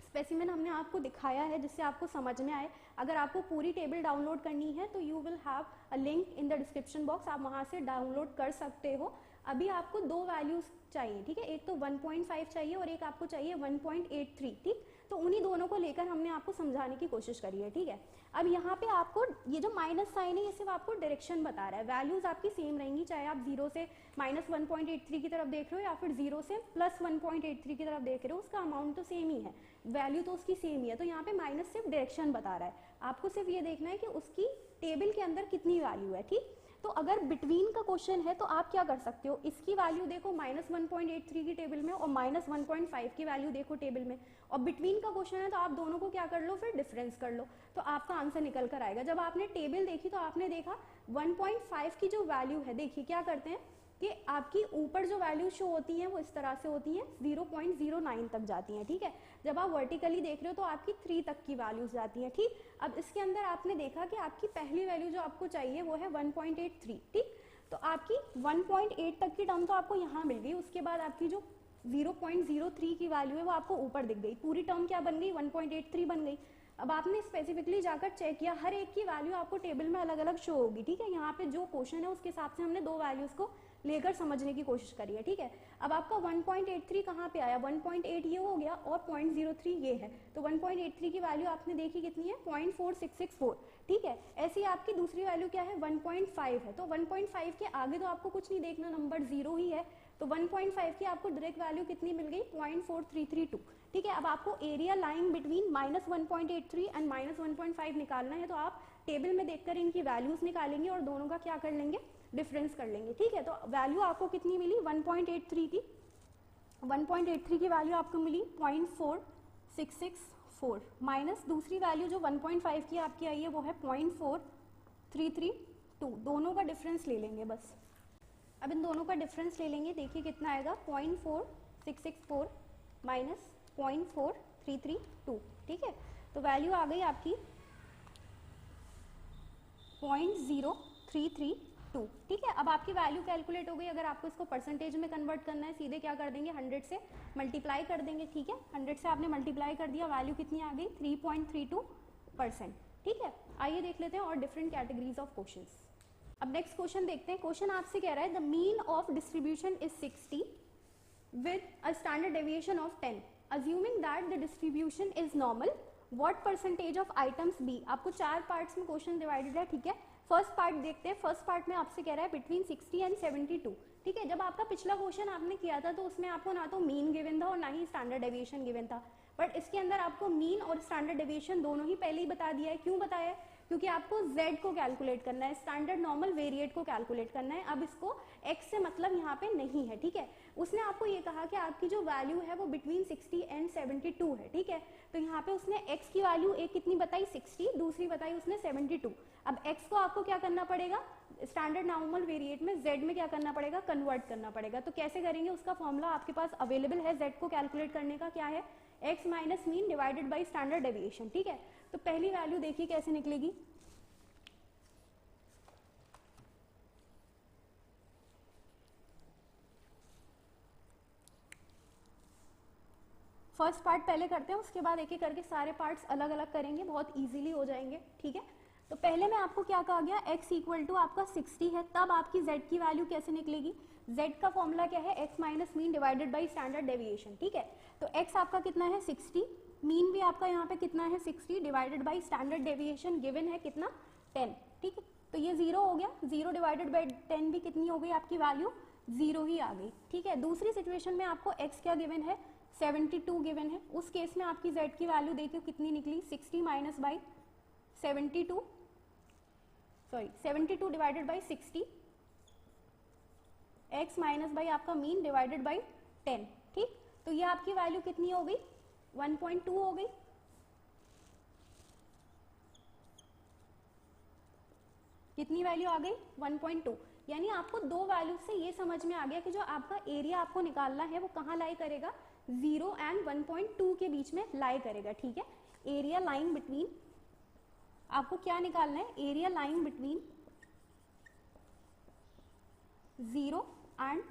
स्पेसिमेन हमने आपको दिखाया है जिससे आपको समझ में आए। अगर आपको पूरी टेबल डाउनलोड करनी है तो you will have a link in the description box, आप वहाँ से डाउनलोड कर सकते हो। अभी आपको दो वैल्यूज चाहिए, ठीक है, एक तो 1.5 चाहिए और एक आपको चाहिए 1.83, ठीक, तो उन्हीं दोनों को लेकर हमने आपको समझाने की कोशिश करी है, ठीक है। अब यहाँ पे आपको ये जो माइनस साइन है ये सिर्फ आपको डायरेक्शन बता रहा है, वैल्यूज आपकी सेम रहेंगी, चाहे आप 0 से -1.83 की तरफ देख रहे हो या फिर 0 से +1.83 की तरफ देख रहे हो, उसका अमाउंट तो सेम ही है, वैल्यू तो उसकी सेम ही है। तो यहाँ पे माइनस सिर्फ डायरेक्शन बता रहा है, आपको सिर्फ ये देखना है कि उसकी टेबल के अंदर कितनी वैल्यू है, ठीक। तो अगर बिटवीन का क्वेश्चन है तो आप क्या कर सकते हो, इसकी वैल्यू देखो -1.83 की टेबल में और -1.5 की वैल्यू देखो टेबल में, और बिटवीन का क्वेश्चन है तो आप दोनों को क्या कर लो, फिर डिफरेंस कर लो, तो आपका आंसर निकल कर आएगा। जब आपने टेबल देखी तो आपने देखा 1.5 की जो वैल्यू है, देखिए क्या करते हैं कि आपकी ऊपर जो वैल्यू शो होती हैं वो इस तरह से होती हैं, 0.09 तक जाती हैं, ठीक है। जब आप वर्टिकली देख रहे हो तो आपकी 3 तक की वैल्यूज जाती हैं, ठीक। अब इसके अंदर आपने देखा कि आपकी पहली वैल्यू जो आपको चाहिए वो है 1.83, ठीक, तो आपकी 1.8 तक की टर्म तो आपको यहाँ मिल गई, उसके बाद आपकी जो 0.03 की वैल्यू है वो आपको ऊपर दिख गई, पूरी टर्म क्या बन गई, 1.83 बन गई। अब आपने स्पेसिफिकली जाकर चेक किया, हर एक की वैल्यू आपको टेबल में अलग अलग शो होगी, ठीक है। यहाँ पे जो क्वेश्चन है उसके हिसाब से हमने दो वैल्यूज को लेकर समझने की कोशिश करी है, ठीक है। अब आपका 1.83 कहाँ पे आया, 1.8 ये हो गया और 0.03 ये है, तो 1.83 की वैल्यू आपने देखी कितनी है, 0.4664, ठीक है। ऐसी आपकी दूसरी वैल्यू क्या है, 1.5 है, तो 1.5 के आगे तो आपको कुछ नहीं देखना, नंबर 0 ही है, तो 1.5 की आपको डायरेक्ट वैल्यू कितनी मिल गई, 0.4332, ठीक है। अब आपको एरिया लाइंग बिटवीन -1.83 एंड -1.5 निकालना है, तो आप टेबल में देखकर इनकी वैल्यूज निकालेंगे और दोनों का क्या कर लेंगे, डिफरेंस कर लेंगे, ठीक है। तो वैल्यू आपको कितनी मिली, 1.83 की, 1.83 की वैल्यू आपको मिली 0.4664 माइनस दूसरी वैल्यू जो 1.5 की आपकी आई है वो है 0.4332, दोनों का डिफरेंस ले लेंगे बस। अब इन दोनों का डिफरेंस ले लेंगे, देखिए कितना आएगा, 0.4664 माइनस 0.4332, ठीक है। तो वैल्यू आ गई आपकी 0.0332, ठीक है। अब आपकी वैल्यू कैलकुलेट हो गई, अगर आपको इसको परसेंटेज में कन्वर्ट करना है सीधे क्या कर देंगे, 100 से मल्टीप्लाई कर देंगे, ठीक है। 100 से आपने मल्टीप्लाई कर दिया, वैल्यू कितनी आ गई, 3.32%, ठीक है। आइए देख लेते हैं और डिफरेंट कैटेगरीज ऑफ क्वेश्चंस। अब नेक्स्ट क्वेश्चन देखते हैं। क्वेश्चन आपसे कह रहा है the mean of distribution is 60 with a standard deviation of 10, assuming that the distribution is normal, what percentage of items be. आपको 4 पार्ट्स में क्वेश्चन डिवाइडेड है, ठीक है। फर्स्ट पार्ट देखते हैं। फर्स्ट पार्ट में आपसे कह रहा है बिटवीन 60 एंड 72, ठीक है। जब आपका पिछला क्वेश्चन आपने किया था तो उसमें आपको ना तो मीन गिवन था और ना ही स्टैंडर्ड डेविएशन गिवन था, बट इसके अंदर आपको मीन और स्टैंडर्ड डेविएशन दोनों ही पहले ही बता दिया है। क्यों बताया है, क्योंकि आपको z को कैलकुलेट करना है, स्टैंडर्ड नॉर्मल वेरिएट को कैलकुलेट करना है। अब इसको x से मतलब यहाँ पे नहीं है, ठीक है। उसने आपको ये कहा कि आपकी जो वैल्यू है वो बिटवीन 60 एंड 72 है, ठीक है। तो यहाँ पे उसने x की वैल्यू एक कितनी बताई 60, दूसरी बताई उसने 72। अब x को आपको क्या करना पड़ेगा, स्टैंडर्ड नॉर्मल वेरिएट में z में क्या करना पड़ेगा, कन्वर्ट करना पड़ेगा। तो कैसे करेंगे, उसका फॉर्मूला आपके पास अवेलेबल है z को कैलकुलेट करने का, क्या है, x minus mean divided by standard deviation, ठीक है। तो पहली वैल्यू देखिए कैसे निकलेगी, फर्स्ट पार्ट पहले करते हैं, उसके बाद एक एक करके सारे पार्ट्स अलग अलग करेंगे, बहुत इजीली हो जाएंगे, ठीक है। तो पहले में आपको क्या कहा गया, x इक्वल टू आपका 60 है, तब आपकी z की वैल्यू कैसे निकलेगी, z का फॉर्मूला क्या है, x minus mean divided by standard deviation, ठीक है। तो x आपका कितना है 60, मीन भी आपका यहाँ पे कितना है 60 divided by standard deviation given है कितना 10, ठीक है। तो ये 0 हो गया, 0 डिवाइडेड बाई 10 भी कितनी हो गई आपकी वैल्यू 0 ही आ गई, ठीक है। दूसरी सिचुएशन में आपको x क्या गिवन है 72 गिवन है, उस केस में आपकी z की वैल्यू देखिए कितनी निकली 60 minus by 72, sorry 72 divided by 60, x minus by आपका मीन डिवाइडेड बाई 10, ठीक। तो ये आपकी वैल्यू कितनी हो गई 1.2 हो गई, कितनी वैल्यू आ गई 1.2। यानी आपको दो वैल्यू से ये समझ में आ गया कि जो आपका एरिया आपको निकालना है वो कहाँ लाई करेगा, 0 एंड 1.2 के बीच में लाई करेगा, ठीक है। एरिया लाइंग बिटवीन, आपको क्या निकालना है, एरिया लाइंग बिटवीन 0 एंड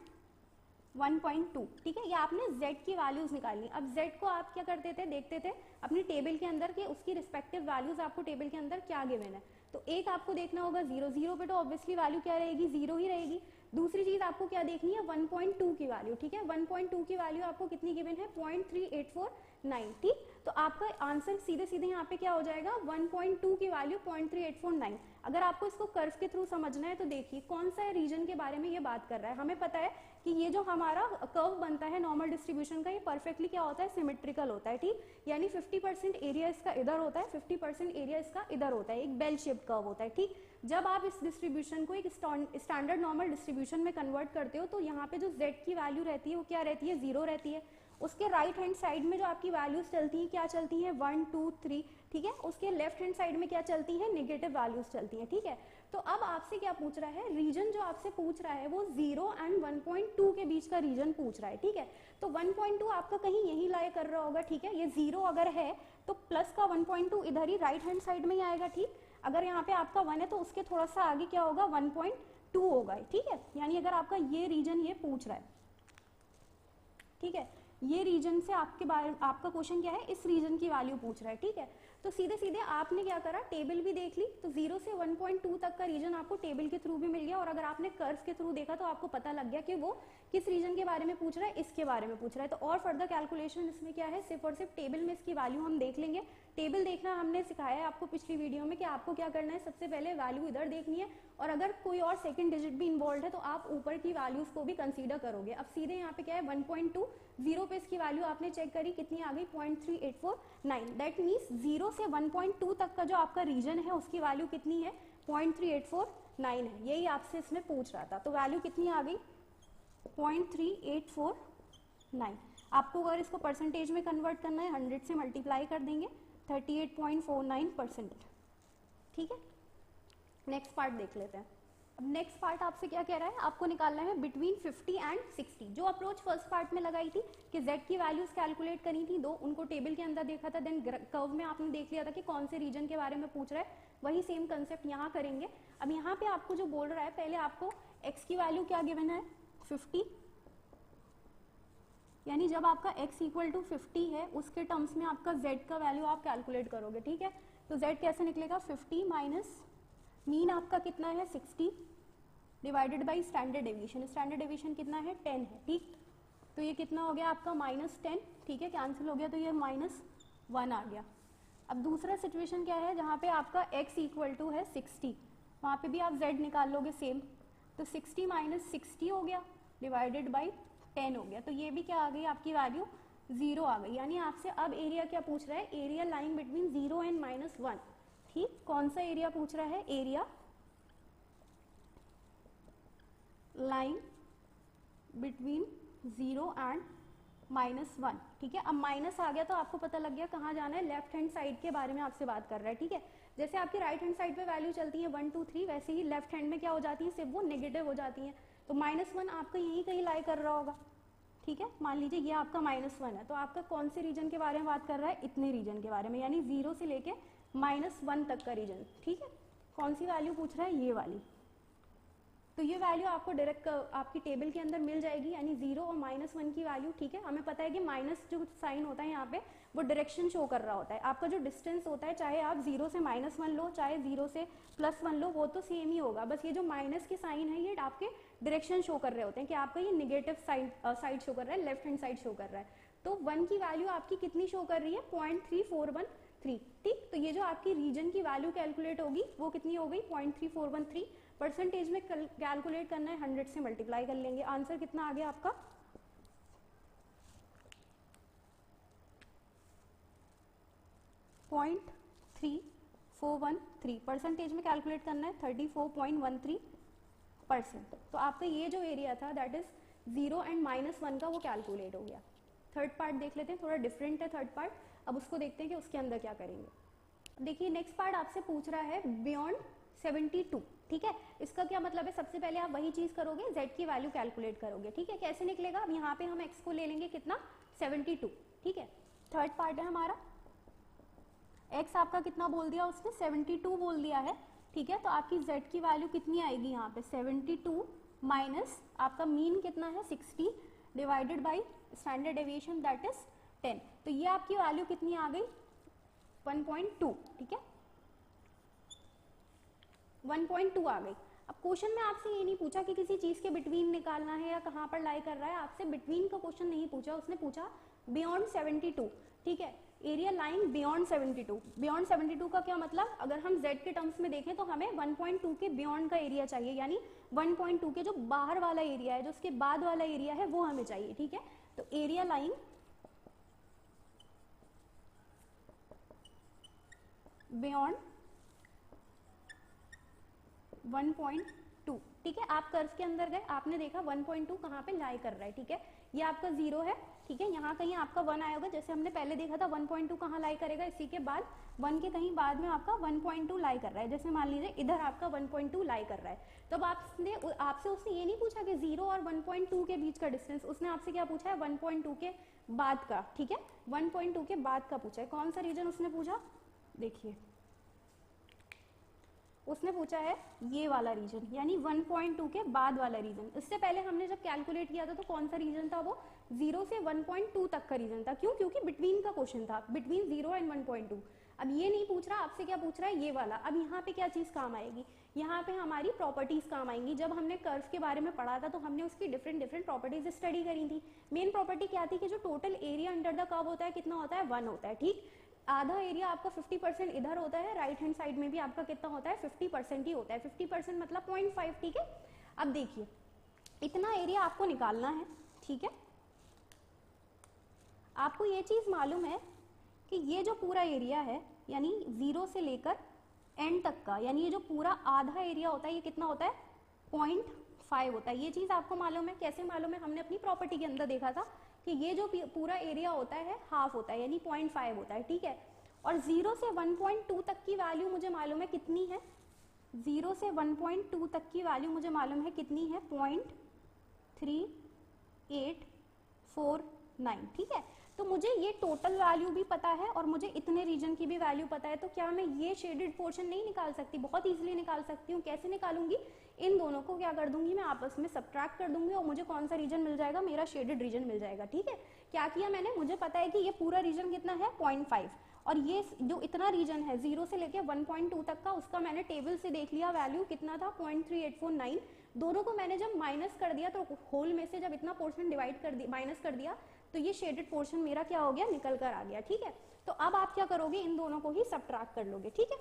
1.2, ठीक है। ये आपने z की वैल्यूज निकालनी। अब z को आप क्या करते थे, देखते थे अपनी टेबल के अंदर कि उसकी रिस्पेक्टिव वैल्यूज आपको टेबल के अंदर क्या गिवन है। तो एक आपको देखना होगा 0, 0 पे तो ऑब्वियसली वैल्यू क्या रहेगी 0 ही रहेगी। दूसरी चीज आपको क्या देखनी है 1.2 की वैल्यू, ठीक है। 1.2 की वैल्यू आपको कितनी गिवन है 0.3849, ठीक। तो आपका आंसर सीधे सीधे यहाँ पे क्या हो जाएगा 1.2 की वैल्यू 0.3849। अगर आपको इसको कर्व के थ्रू समझना है तो देखिए कौन सा रीजन के बारे में ये बात कर रहा है। हमें पता है कि ये जो हमारा कर्व बनता है नॉर्मल डिस्ट्रीब्यूशन का, ये परफेक्टली क्या होता है सिमेट्रिकल होता है, ठीक। यानी 50% एरिया इसका इधर होता है, 50% एरिया इसका इधर होता है, एक बेल शेप्ड कर्व होता है, ठीक। जब आप इस डिस्ट्रीब्यूशन को एक स्टैंडर्ड नॉर्मल डिस्ट्रीब्यूशन में कन्वर्ट करते हो तो यहाँ पे जो z की वैल्यू रहती है वो क्या रहती है 0 रहती है। उसके राइट हैंड साइड में जो आपकी वैल्यूज चलती हैं क्या चलती हैं 1, 2, 3, ठीक है। उसके लेफ्ट हैंड साइड में क्या चलती है नेगेटिव वैल्यूज चलती हैं, ठीक है। तो अब आपसे क्या पूछ रहा है, रीजन जो आपसे पूछ रहा है वो 0 एंड 1.2 के बीच का रीजन पूछ रहा है, ठीक है। तो 1.2 आपका कहीं यही लाई कर रहा होगा, ठीक है। ये 0 अगर है तो प्लस का 1.2 इधर ही राइट हैंड साइड में ही आएगा, ठीक। अगर यहाँ पे आपका 1 है तो उसके थोड़ा सा आगे क्या होगा 1.2 होगा, ठीक है। यानी अगर आपका ये रीजन ये पूछ रहा है, ठीक है, ये रीजन से आपके बारे आपका क्वेश्चन क्या है इस रीजन की वैल्यू पूछ रहा है, ठीक है। तो सीधे सीधे आपने क्या करा टेबल भी देख ली, तो 0 से 1.2 तक का रीजन आपको टेबल के थ्रू भी मिल गया, और अगर आपने कर्व के थ्रू देखा तो आपको पता लग गया कि वो किस रीजन के बारे में पूछ रहा है, इसके बारे में पूछ रहा है। तो और फर्दर कैलकुलेशन इसमें क्या है, सिर्फ और सिर्फ टेबल में इसकी वैल्यू हम देख लेंगे। टेबल देखना हमने सिखाया है आपको पिछली वीडियो में कि आपको क्या करना है, सबसे पहले वैल्यू इधर देखनी है, और अगर कोई और सेकंड डिजिट भी इन्वॉल्व है तो आप ऊपर की वैल्यूज को भी कंसीडर करोगे। अब सीधे यहाँ पे क्या है 1.2, 0 पे इसकी वैल्यू आपने चेक करी कितनी आ गई 0.3849। दैट मीन्स 0 से 1.2 तक का जो आपका रीजन है उसकी वैल्यू कितनी है 0.3849 है, यही आपसे इसमें पूछ रहा था। तो वैल्यू कितनी आ गई 0.3849। आपको अगर इसको परसेंटेज में कन्वर्ट करना है 100 से मल्टीप्लाई कर देंगे 38.49%, ठीक है। नेक्स्ट पार्ट देख लेते हैं। अब नेक्स्ट पार्ट आपसे क्या कह रहा है, आपको निकालना है बिटवीन 50 एंड 60। जो अप्रोच फर्स्ट पार्ट में लगाई थी कि z की वैल्यूज कैलकुलेट करी थी, दो उनको टेबल के अंदर देखा था, देन कर्व में आपने देख लिया था कि कौन से रीजन के बारे में पूछ रहा है, वही सेम कंसेप्ट यहाँ करेंगे। अब यहाँ पे आपको जो बोल रहा है, पहले आपको x की वैल्यू क्या गिवन है 50, यानी जब आपका x इक्वल टू 50 है उसके टर्म्स में आपका z का वैल्यू आप कैलकुलेट करोगे, ठीक है। तो z कैसे निकलेगा 50 माइनस मीन आपका कितना है 60 divided by standard deviation, standard deviation कितना है 10 है, ठीक। तो ये कितना हो गया आपका -10, ठीक है, कैंसिल हो गया तो ये -1 आ गया। अब दूसरा सिचुएशन क्या है जहाँ पे आपका x इक्वल टू है 60, वहाँ पे भी आप z निकाल लोगे सेम, तो 60 माइनस 60 हो गया डिवाइडेड बाई 10 हो गया, तो ये भी क्या आ गई आपकी वैल्यू 0 आ गई। यानी आपसे अब एरिया क्या पूछ रहा है, एरिया लाइन बिटवीन 0 एंड -1, ठीक। कौन सा एरिया पूछ रहा है, एरिया लाइन बिटवीन 0 एंड -1, ठीक है। अब माइनस आ गया तो आपको पता लग गया कहाँ जाना है, लेफ्ट हैंड साइड के बारे में आपसे बात कर रहा है, ठीक है। जैसे आपकी राइट हैंड साइड पे वैल्यू चलती है 1 2 3, वैसे ही लेफ्ट हैंड में क्या हो जाती है, सिर्फ वो नेगेटिव हो जाती है। तो -1 आपका यहीं कहीं लाई कर रहा होगा, ठीक है। मान लीजिए ये आपका -1 है, तो आपका कौन से रीजन के बारे में बात कर रहा है, इतने रीजन के बारे में, यानी 0 से लेके -1 तक का रीजन, ठीक है। कौन सी वैल्यू पूछ रहा है, ये वाली। तो ये वैल्यू आपको डायरेक्ट आपकी टेबल के अंदर मिल जाएगी, यानी 0 और -1 की वैल्यू, ठीक है। हमें पता है कि माइनस जो साइन होता है यहाँ पे वो डायरेक्शन शो कर रहा होता है। आपका जो डिस्टेंस होता है, चाहे आप 0 से -1 लो, चाहे 0 से +1 लो, वो तो सेम ही होगा। बस ये जो माइनस के साइन है ये आपके डायरेक्शन शो कर रहे होते हैं कि आपका ये निगेटिव साइड शो कर रहा है, लेफ्ट हैंड साइड शो कर रहा है। तो 1 की वैल्यू आपकी कितनी शो कर रही है, 0.3413, ठीक। तो ये जो आपकी रीजन की वैल्यू कैलकुलेट होगी वो कितनी हो गई, 0.3413। परसेंटेज में कैलकुलेट करना है, 100 से मल्टीप्लाई कर लेंगे। आंसर कितना आ गया आपका, 0.3413। परसेंटेज में कैलकुलेट करना है 34.13%। तो आपका ये जो एरिया था दैट इज 0 एंड -1 का, वो कैलकुलेट हो गया। थर्ड पार्ट देख लेते हैं, थोड़ा डिफरेंट है थर्ड पार्ट। अब उसको देखते हैं कि उसके अंदर क्या करेंगे। देखिए नेक्स्ट पार्ट आपसे पूछ रहा है बियॉन्ड 72, ठीक है। इसका क्या मतलब है, सबसे पहले आप वही चीज करोगे, z की वैल्यू कैलकुलेट करोगे, ठीक है। कैसे निकलेगा, अब यहाँ पे हम x को ले लेंगे कितना, 72, ठीक है। थर्ड पार्ट है हमारा, x आपका कितना बोल दिया उसने, 72 बोल दिया है, ठीक है। तो आपकी z की वैल्यू कितनी आएगी यहाँ पे, 72 माइनस आपका मीन कितना है 60 divided by standard deviation that is 10। तो ये आपकी वैल्यू कितनी आ गई, 1.2, ठीक है, 1.2 आ गई। अब क्वेश्चन में आपसे ये नहीं पूछा कि किसी चीज के बिटवीन निकालना है या कहाँ पर लाई कर रहा है, आपसे बिटवीन का क्वेश्चन नहीं पूछा, उसने पूछा बियॉन्ड 72, ठीक है। Area line beyond 72। बियॉन्ड 72 का क्या मतलब, अगर हम z के टर्म्स में देखें तो हमें 1.2 के बियॉन्ड का एरिया चाहिए, यानी 1.2 के जो बाहर वाला एरिया है, जो उसके बाद वाला एरिया है, वो हमें चाहिए, ठीक है। तो एरिया लाइन बियॉन्ड 1.2, ठीक है। आप कर्व के अंदर गए, आपने देखा 1.2 कहाँ पे लाई कर रहा है, ठीक है। ये आपका 0 है, ठीक है। यहाँ कहीं आपका 1 आया होगा, जैसे हमने पहले देखा था 1.2 कहाँ लाई करेगा, इसी के बाद 1 के कहीं बाद में आपका 1.2 लाई कर रहा है। जैसे मान लीजिए इधर आपका 1.2 लाई कर रहा है, तो अब आपसे उसने ये नहीं पूछा कि 0 और 1.2 के बीच का डिस्टेंस, उसने आपसे क्या पूछा है, 1.2 के बाद का, ठीक है। 1.2 के बाद का पूछा है। कौन सा रीजन उसने पूछा, देखिए उसने पूछा है ये वाला रीजन, यानी 1.2 के बाद वाला रीजन। इससे पहले हमने जब कैलकुलेट किया था तो कौन सा रीजन था, वो 0 से 1.2 तक का रीजन था। क्यों, क्योंकि बिटवीन का क्वेश्चन था, बिटवीन 0 एंड 1.2। अब ये नहीं पूछ रहा, आपसे क्या पूछ रहा है, ये वाला। अब यहाँ पे क्या चीज काम आएगी, यहाँ पे हमारी प्रॉपर्टीज काम आएंगी। जब हमने कर्व के बारे में पढ़ा था तो हमने उसकी डिफरेंट प्रॉपर्टीज स्टडी करी थी। मेन प्रॉपर्टी क्या थी कि जो total area under the curve होता है कितना होता है, 1 होता है, ठीक। आधा एरिया आपका 50% इधर होता है, राइट हैंड साइड में भी आपका कितना होता है, 50% ही होता है। 50% मतलब 0.5, ठीक है। अब देखिए इतना एरिया आपको निकालना है, ठीक है। आपको ये चीज मालूम है कि ये जो पूरा एरिया है, यानी 0 से लेकर एंड तक का, यानी ये जो पूरा आधा एरिया होता है, ये कितना होता है, 0.5 होता है। ये चीज आपको मालूम है, कैसे मालूम है, हमने अपनी प्रॉपर्टी के अंदर देखा था कि ये जो पूरा एरिया होता है हाफ होता है, यानी 0.5 होता है, ठीक है। और 0 से 1.2 तक की वैल्यू मुझे मालूम है कितनी है, 0 से 1.2 तक की वैल्यू मुझे मालूम है कितनी है, 0.3849, ठीक है। तो मुझे ये टोटल वैल्यू भी पता है और मुझे इतने रीजन की भी वैल्यू पता है, तो क्या मैं ये शेडेड पोर्शन नहीं निकाल सकती, बहुत इजीली निकाल सकती हूँ। कैसे निकालूंगी, इन दोनों को क्या कर दूंगी मैं, आपस में सब्ट्रैक्ट कर दूंगी और मुझे कौन सा रीजन मिल जाएगा, मेरा शेडेड रीजन मिल जाएगा, ठीक है। क्या किया मैंने, मुझे पता है कि ये पूरा रीजन कितना है, 0.5, और ये जो इतना रीजन है 0 से लेके 1.2 तक का, उसका मैंने टेबल से देख लिया वैल्यू कितना था, 0.3849। दोनों को मैंने जब माइनस कर दिया, तो होल में से जब इतना पोर्शन डिवाइड कर दिया, माइनस कर दिया, तो ये शेडेड पोर्शन मेरा क्या हो गया, निकल कर आ गया, ठीक है। तो अब आप क्या करोगे, इन दोनों को ही सब्ट्रैक्ट कर लोगे, ठीक है।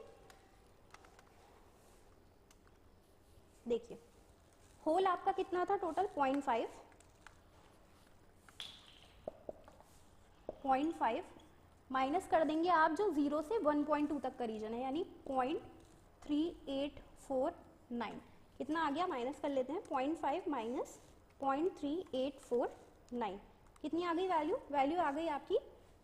देखिए होल आपका कितना था टोटल, 0.5 माइनस कर देंगे आप जो 0 से 1.2 तक का रीजन है, यानी 0.3849, कितना आ गया, माइनस कर लेते हैं, 0.5 माइनस 0.3849, 9। कितनी आ गई वैल्यू? वैल्यू आ गई आपकी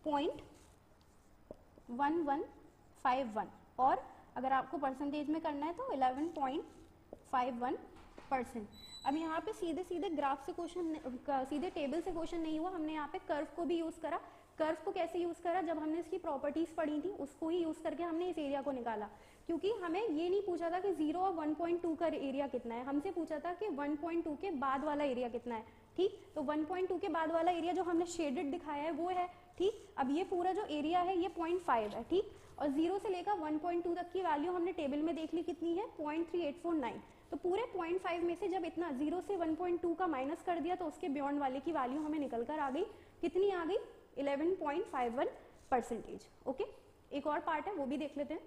0.1151 और अगर आपको परसेंटेज में करना है तो 11.51%। अब यहाँ पे सीधे सीधे ग्राफ से क्वेश्चन, सीधे टेबल से क्वेश्चन नहीं हुआ, हमने यहाँ पे कर्व को भी यूज करा। कर्व को कैसे यूज करा? जब हमने इसकी प्रॉपर्टीज पढ़ी थी उसको ही यूज करके हमने इस एरिया को निकाला, क्योंकि हमें ये नहीं पूछा था कि 0 और 1.2 का एरिया कितना है, हमसे पूछा था कि 1.2 के बाद वाला एरिया कितना है। ठीक, तो 1.2 के बाद वाला एरिया जो हमने शेडेड दिखाया है वो है। ठीक, अब ये पूरा जो एरिया है ये 0.5 है। ठीक, और 0 से लेकर 1.2 तक की वैल्यू हमने टेबल में देख ली कितनी है, 0.3849। तो पूरे 0.5 में से जब इतना 0 से 1.2 का माइनस कर दिया तो उसके बियॉन्ड वाले की वैल्यू हमें निकल कर आ गई। कितनी आ गई? 11.51%। ओके, एक और पार्ट है वो भी देख लेते हैं।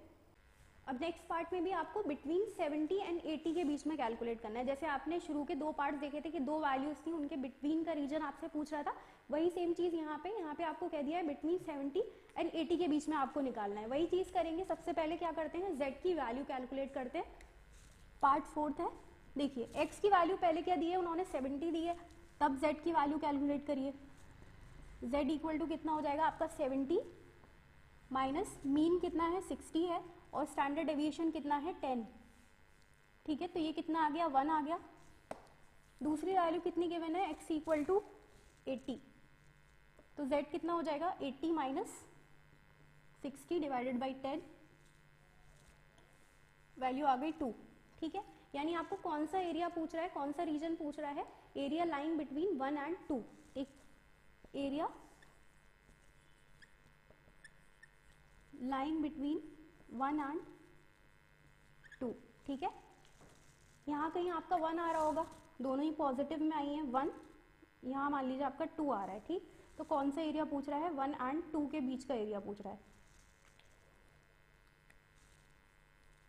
अब नेक्स्ट पार्ट में भी आपको बिटवीन 70 एंड 80 के बीच में कैलकुलेट करना है। जैसे आपने शुरू के 2 पार्ट्स देखे थे कि 2 वैल्यूज थी, उनके बिटवीन का रीजन आपसे पूछ रहा था, वही सेम चीज यहाँ पे आपको कह दिया है बिटवीन 70 एंड 80 के बीच में आपको निकालना है। वही चीज करेंगे। सबसे पहले क्या करते हैं, z की वैल्यू कैलकुलेट करते हैं। पार्ट 4 है। देखिए x की वैल्यू पहले क्या दी है उन्होंने, 70 दी है, तब z की वैल्यू कैलकुलेट करिए। z इक्वल टू कितना हो जाएगा आपका 70 माइनस मीन कितना है 60 है और स्टैंडर्ड डेविएशन कितना है 10। ठीक है, तो ये कितना आ गया 1 आ गया। दूसरी वैल्यू कितनी गिवन है, x इक्वल टू 80, तो z कितना हो जाएगा 80 माइनस 60 डिवाइडेड बाई 10, वैल्यू आ गई 2। ठीक है, यानी आपको कौन सा एरिया पूछ रहा है, कौन सा रीजन पूछ रहा है, एरिया लाइंग बिटवीन 1 एंड 2। एक एरिया लाइंग बिटवीन 1 एंड 2। ठीक है, यहाँ कहीं आपका 1 आ रहा होगा, दोनों ही पॉजिटिव में आई हैं 1, यहाँ मान लीजिए आपका 2 आ रहा है। ठीक, तो कौन सा एरिया पूछ रहा है, 1 एंड 2 के बीच का एरिया पूछ रहा है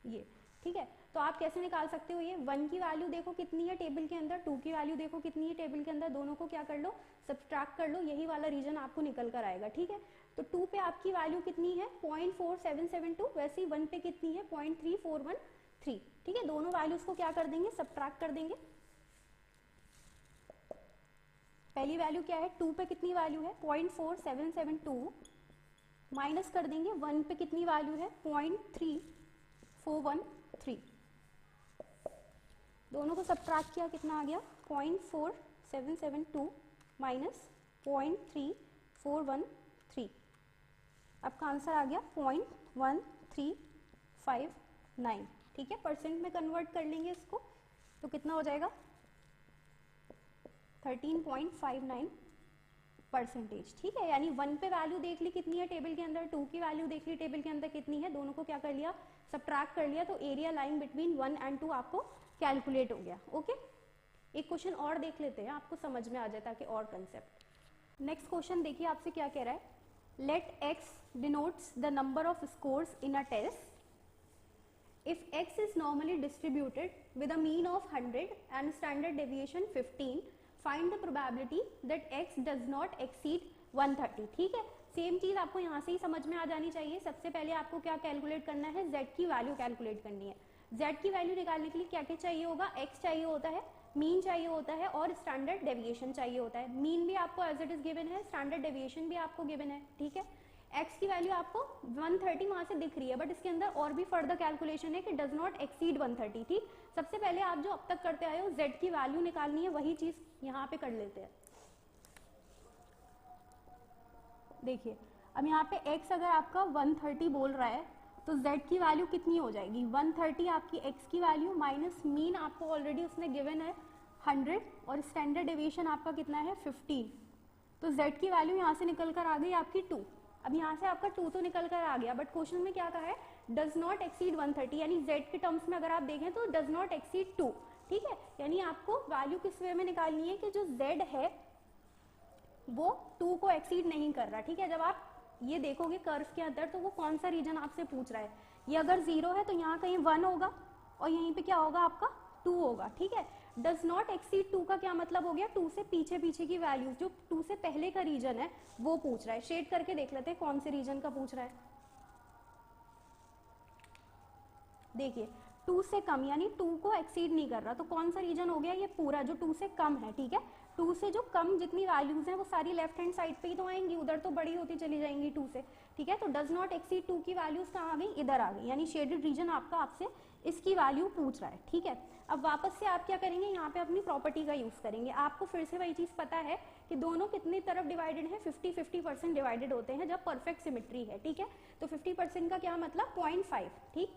ये। ठीक है, तो आप कैसे निकाल सकते हो ये, 1 की वैल्यू देखो कितनी है टेबल के अंदर, 2 की वैल्यू देखो कितनी है टेबल के अंदर, दोनों को क्या कर लो, सब्ट्रैक्ट कर लो, यही वाला रीजन आपको निकल कर आएगा। ठीक है, तो 2 पे आपकी वैल्यू कितनी है 0.4772, वैसे ही 1 पे कितनी है 0.3413। ठीक है, दोनों वैल्यूज को क्या कर देंगे, सब्ट्रैक्ट कर देंगे। पहली वैल्यू क्या है, 2 पे कितनी वैल्यू है 0.4772 माइनस कर देंगे 1 पे कितनी वैल्यू है 0.3413, दोनों को सब्ट्रैक्ट किया कितना आ गया 0.4772 माइनस 0.3413। आपका आंसर आ गया 0.1359। ठीक है, परसेंट में कन्वर्ट कर लेंगे इसको तो कितना हो जाएगा 13.59%। ठीक है, यानी 1 पे वैल्यू देख ली कितनी है टेबल के अंदर, 2 की वैल्यू देख ली टेबल के अंदर कितनी है, दोनों को क्या कर लिया, सब्ट्रैक्ट कर लिया, तो एरिया लाइन बिटवीन 1 एंड 2 आपको कैलकुलेट हो गया। ओके, एक क्वेश्चन और देख लेते हैं, आपको समझ में आ जाए ताकि और कंसेप्ट। नेक्स्ट क्वेश्चन देखिए आपसे क्या कह रहा है, late x denotes the number of scores in a test. If x is normally distributed with a mean of 100 and standard deviation 15, find the probability that x does not exceed 130। ठीक है, same चीज आपको यहाँ से ही समझ में आ जानी चाहिए। सबसे पहले आपको क्या कैलकुलेट करना है, z की वैल्यू कैलकुलेट करनी है। z की वैल्यू निकालने के लिए क्या क्या चाहिए होगा, x चाहिए होता है, मीन चाहिए होता है और स्टैंडर्ड डेविएशन चाहिए होता है। मीन भी आपको एज इट इज गिवन है, स्टैंडर्ड डेविएशन भी आपको गिवन है। ठीक है, x की वैल्यू आपको 130 वहां से दिख रही है, बट इसके अंदर और भी फर्दर कैलकुलेशन है कि डज नॉट एक्सीड 130। ठीक, सबसे पहले आप जो अब तक करते आए हो z की वैल्यू निकालनी है, वही चीज यहाँ पे कर लेते हैं। देखिए अब यहाँ पे x अगर आपका 130 बोल रहा है तो z की वैल्यू कितनी हो जाएगी, 130 आपकी x की वैल्यू माइनस मीन आपको ऑलरेडी उसने गिवन है 100 और स्टैंडर्ड डेविएशन आपका कितना है 15, तो z की वैल्यू यहाँ से निकल कर आ गई आपकी 2। अब यहाँ से आपका 2 तो निकल कर आ गया, बट क्वेश्चन में क्या कहा है, डज नॉट एक्सीड 130, यानी z के टर्म्स में अगर आप देखें तो डज नॉट एक्सीड 2। ठीक है, यानी आपको वैल्यू किस वे में निकालनी है कि जो z है वो 2 को एक्सीड नहीं कर रहा। ठीक है, जब आप ये देखोगे कर्व के अंदर तो वो कौन सा रीजन आपसे पूछ रहा है, ये अगर 0 है तो यहाँ कहीं 1 होगा और यहीं पे क्या होगा आपका 2 होगा। ठीक है, डज नॉट एक्सीड 2 का क्या मतलब हो गया, 2 से पीछे पीछे की वैल्यूज, जो 2 से पहले का रीजन है वो पूछ रहा है। शेड करके देख लेते हैं कौन से रीजन का पूछ रहा है। देखिए 2 से कम यानी 2 को एक्सीड नहीं कर रहा, तो कौन सा रीजन हो गया, ये पूरा जो 2 से कम है। ठीक है, 2 से जो कम जितनी वैल्यूज हैं वो सारी लेफ्ट हैंड साइड पे ही तो आएंगी, उधर तो बड़ी होती चली जाएंगी 2 से, ठीक है। तो डज नॉट एक्सीड 2 की वैल्यूज कहाँ आ गई, इधर आ गई, यानी शेडेड रीजन आपका आपसे इसकी वैल्यू पूछ रहा है, ठीक है। अब वापस से आप क्या करेंगे, यहाँ पे अपनी प्रॉपर्टी का यूज करेंगे। आपको फिर से वही चीज पता है कि दोनों कितनी तरफ डिवाइडेड है, 50-50% डिवाइडेड होते हैं जब परफेक्ट सिमेट्री है, ठीक है। तो 50% का क्या मतलब 0.5, ठीक।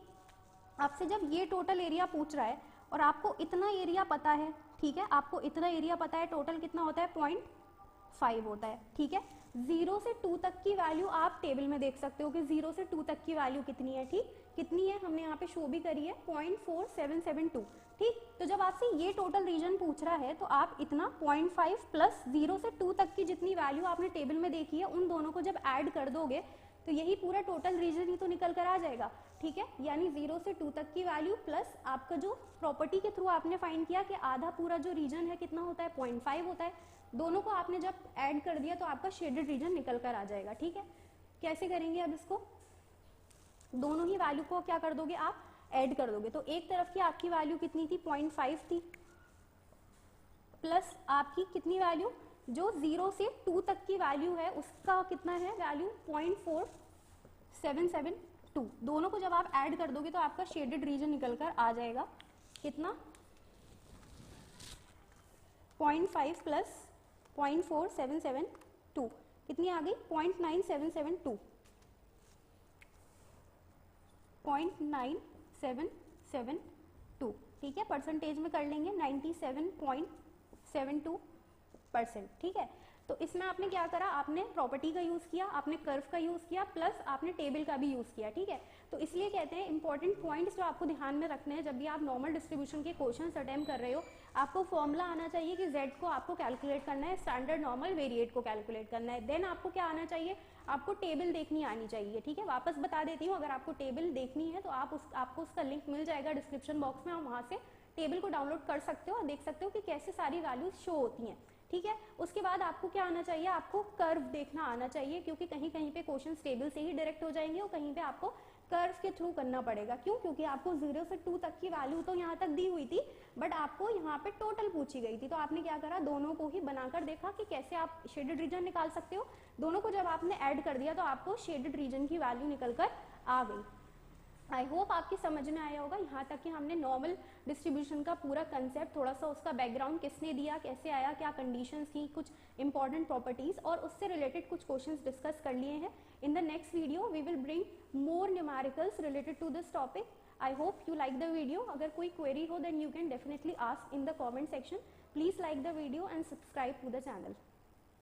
आपसे जब ये टोटल एरिया पूछ रहा है और आपको इतना एरिया पता है, ठीक है, आपको इतना एरिया पता है, टोटल कितना होता है 0.5 होता है, ठीक है। 0 से 2 तक की वैल्यू आप टेबल में देख सकते हो कि 0 से 2 तक की वैल्यू कितनी है, ठीक, कितनी है हमने यहाँ पे शो भी करी है 0.4772, ठीक। तो जब आपसे ये टोटल रीजन पूछ रहा है तो आप इतना 0.5 प्लस 0 से 2 तक की जितनी वैल्यू आपने टेबल में देखी है उन दोनों को जब ऐड कर दोगे तो यही पूरा टोटल रीजन ही तो निकल कर आ जाएगा, ठीक है। यानी 0 से 2 तक की वैल्यू प्लस आपका जो प्रॉपर्टी के थ्रू आपने फाइंड किया कि आधा पूरा जो रीजन है कितना होता है 0.5 होता है, दोनों को आपने जब ऐड कर दिया तो आपका शेडेड रीजन निकल कर आ जाएगा, ठीक है। कैसे करेंगे अब इसको, दोनों ही वैल्यू को क्या कर दोगे आप ऐड कर दोगे। तो एक तरफ की आपकी वैल्यू कितनी थी 0.5 थी, प्लस आपकी कितनी वैल्यू जो 0 से 2 तक की वैल्यू है उसका कितना है वैल्यू 0.4772, दोनों को जब आप ऐड कर दोगे तो आपका शेडेड रीजन निकल कर आ जाएगा कितना 0.5 प्लस 0.4772 कितनी आ गई 0.9772, 0.9772, ठीक है। परसेंटेज में कर लेंगे 97.72%, ठीक है। तो इसमें आपने क्या करा, आपने प्रॉपर्टी का यूज किया, आपने कर्व का यूज किया, प्लस आपने टेबल का भी यूज किया, ठीक है। तो इसलिए कहते हैं इंपॉर्टेंट पॉइंट्स जो आपको ध्यान में रखने हैं जब भी आप नॉर्मल डिस्ट्रीब्यूशन के क्वेश्चंस अटेम्प्ट कर रहे हो, आपको फॉर्मूला आना चाहिए कि z को आपको कैलकुलेट करना है, स्टैंडर्ड नॉर्मल वेरिएट को कैलकुलेट करना है। देन आपको क्या आना चाहिए, आपको टेबल देखनी आनी चाहिए, ठीक है। वापस बता देती हूँ, अगर आपको टेबल देखनी है तो आपको उसका लिंक मिल जाएगा डिस्क्रिप्शन बॉक्स में, आप वहाँ से टेबल को डाउनलोड कर सकते हो और देख सकते हो कि कैसे सारी वैल्यूज शो होती हैं, ठीक है। उसके बाद आपको क्या आना चाहिए, आपको कर्व देखना आना चाहिए, क्योंकि कहीं कहीं पे क्वेश्चन टेबल से ही डायरेक्ट हो जाएंगे और कहीं पे आपको कर्व के थ्रू करना पड़ेगा। क्यों, क्योंकि आपको 0 से 2 तक की वैल्यू तो यहाँ तक दी हुई थी, बट आपको यहाँ पे टोटल पूछी गई थी, तो आपने क्या करा, दोनों को ही बनाकर देखा कि कैसे आप शेडेड रीजन निकाल सकते हो। दोनों को जब आपने ऐड कर दिया तो आपको शेडेड रीजन की वैल्यू निकल कर आ गई। आई होप आपकी समझ में आया होगा। यहाँ तक कि हमने नॉर्मल डिस्ट्रीब्यूशन का पूरा कंसेप्ट, थोड़ा सा उसका बैकग्राउंड किसने दिया, कैसे आया, क्या कंडीशंस थी, कुछ इंपॉर्टेंट प्रॉपर्टीज और उससे रिलेटेड कुछ क्वेश्चंस डिस्कस कर लिए हैं। In the next video we will bring more numericals related to this topic. I hope you like the video. अगर कोई क्वेरी हो then you can definitely ask in the comment section. Please like the video and subscribe to the channel.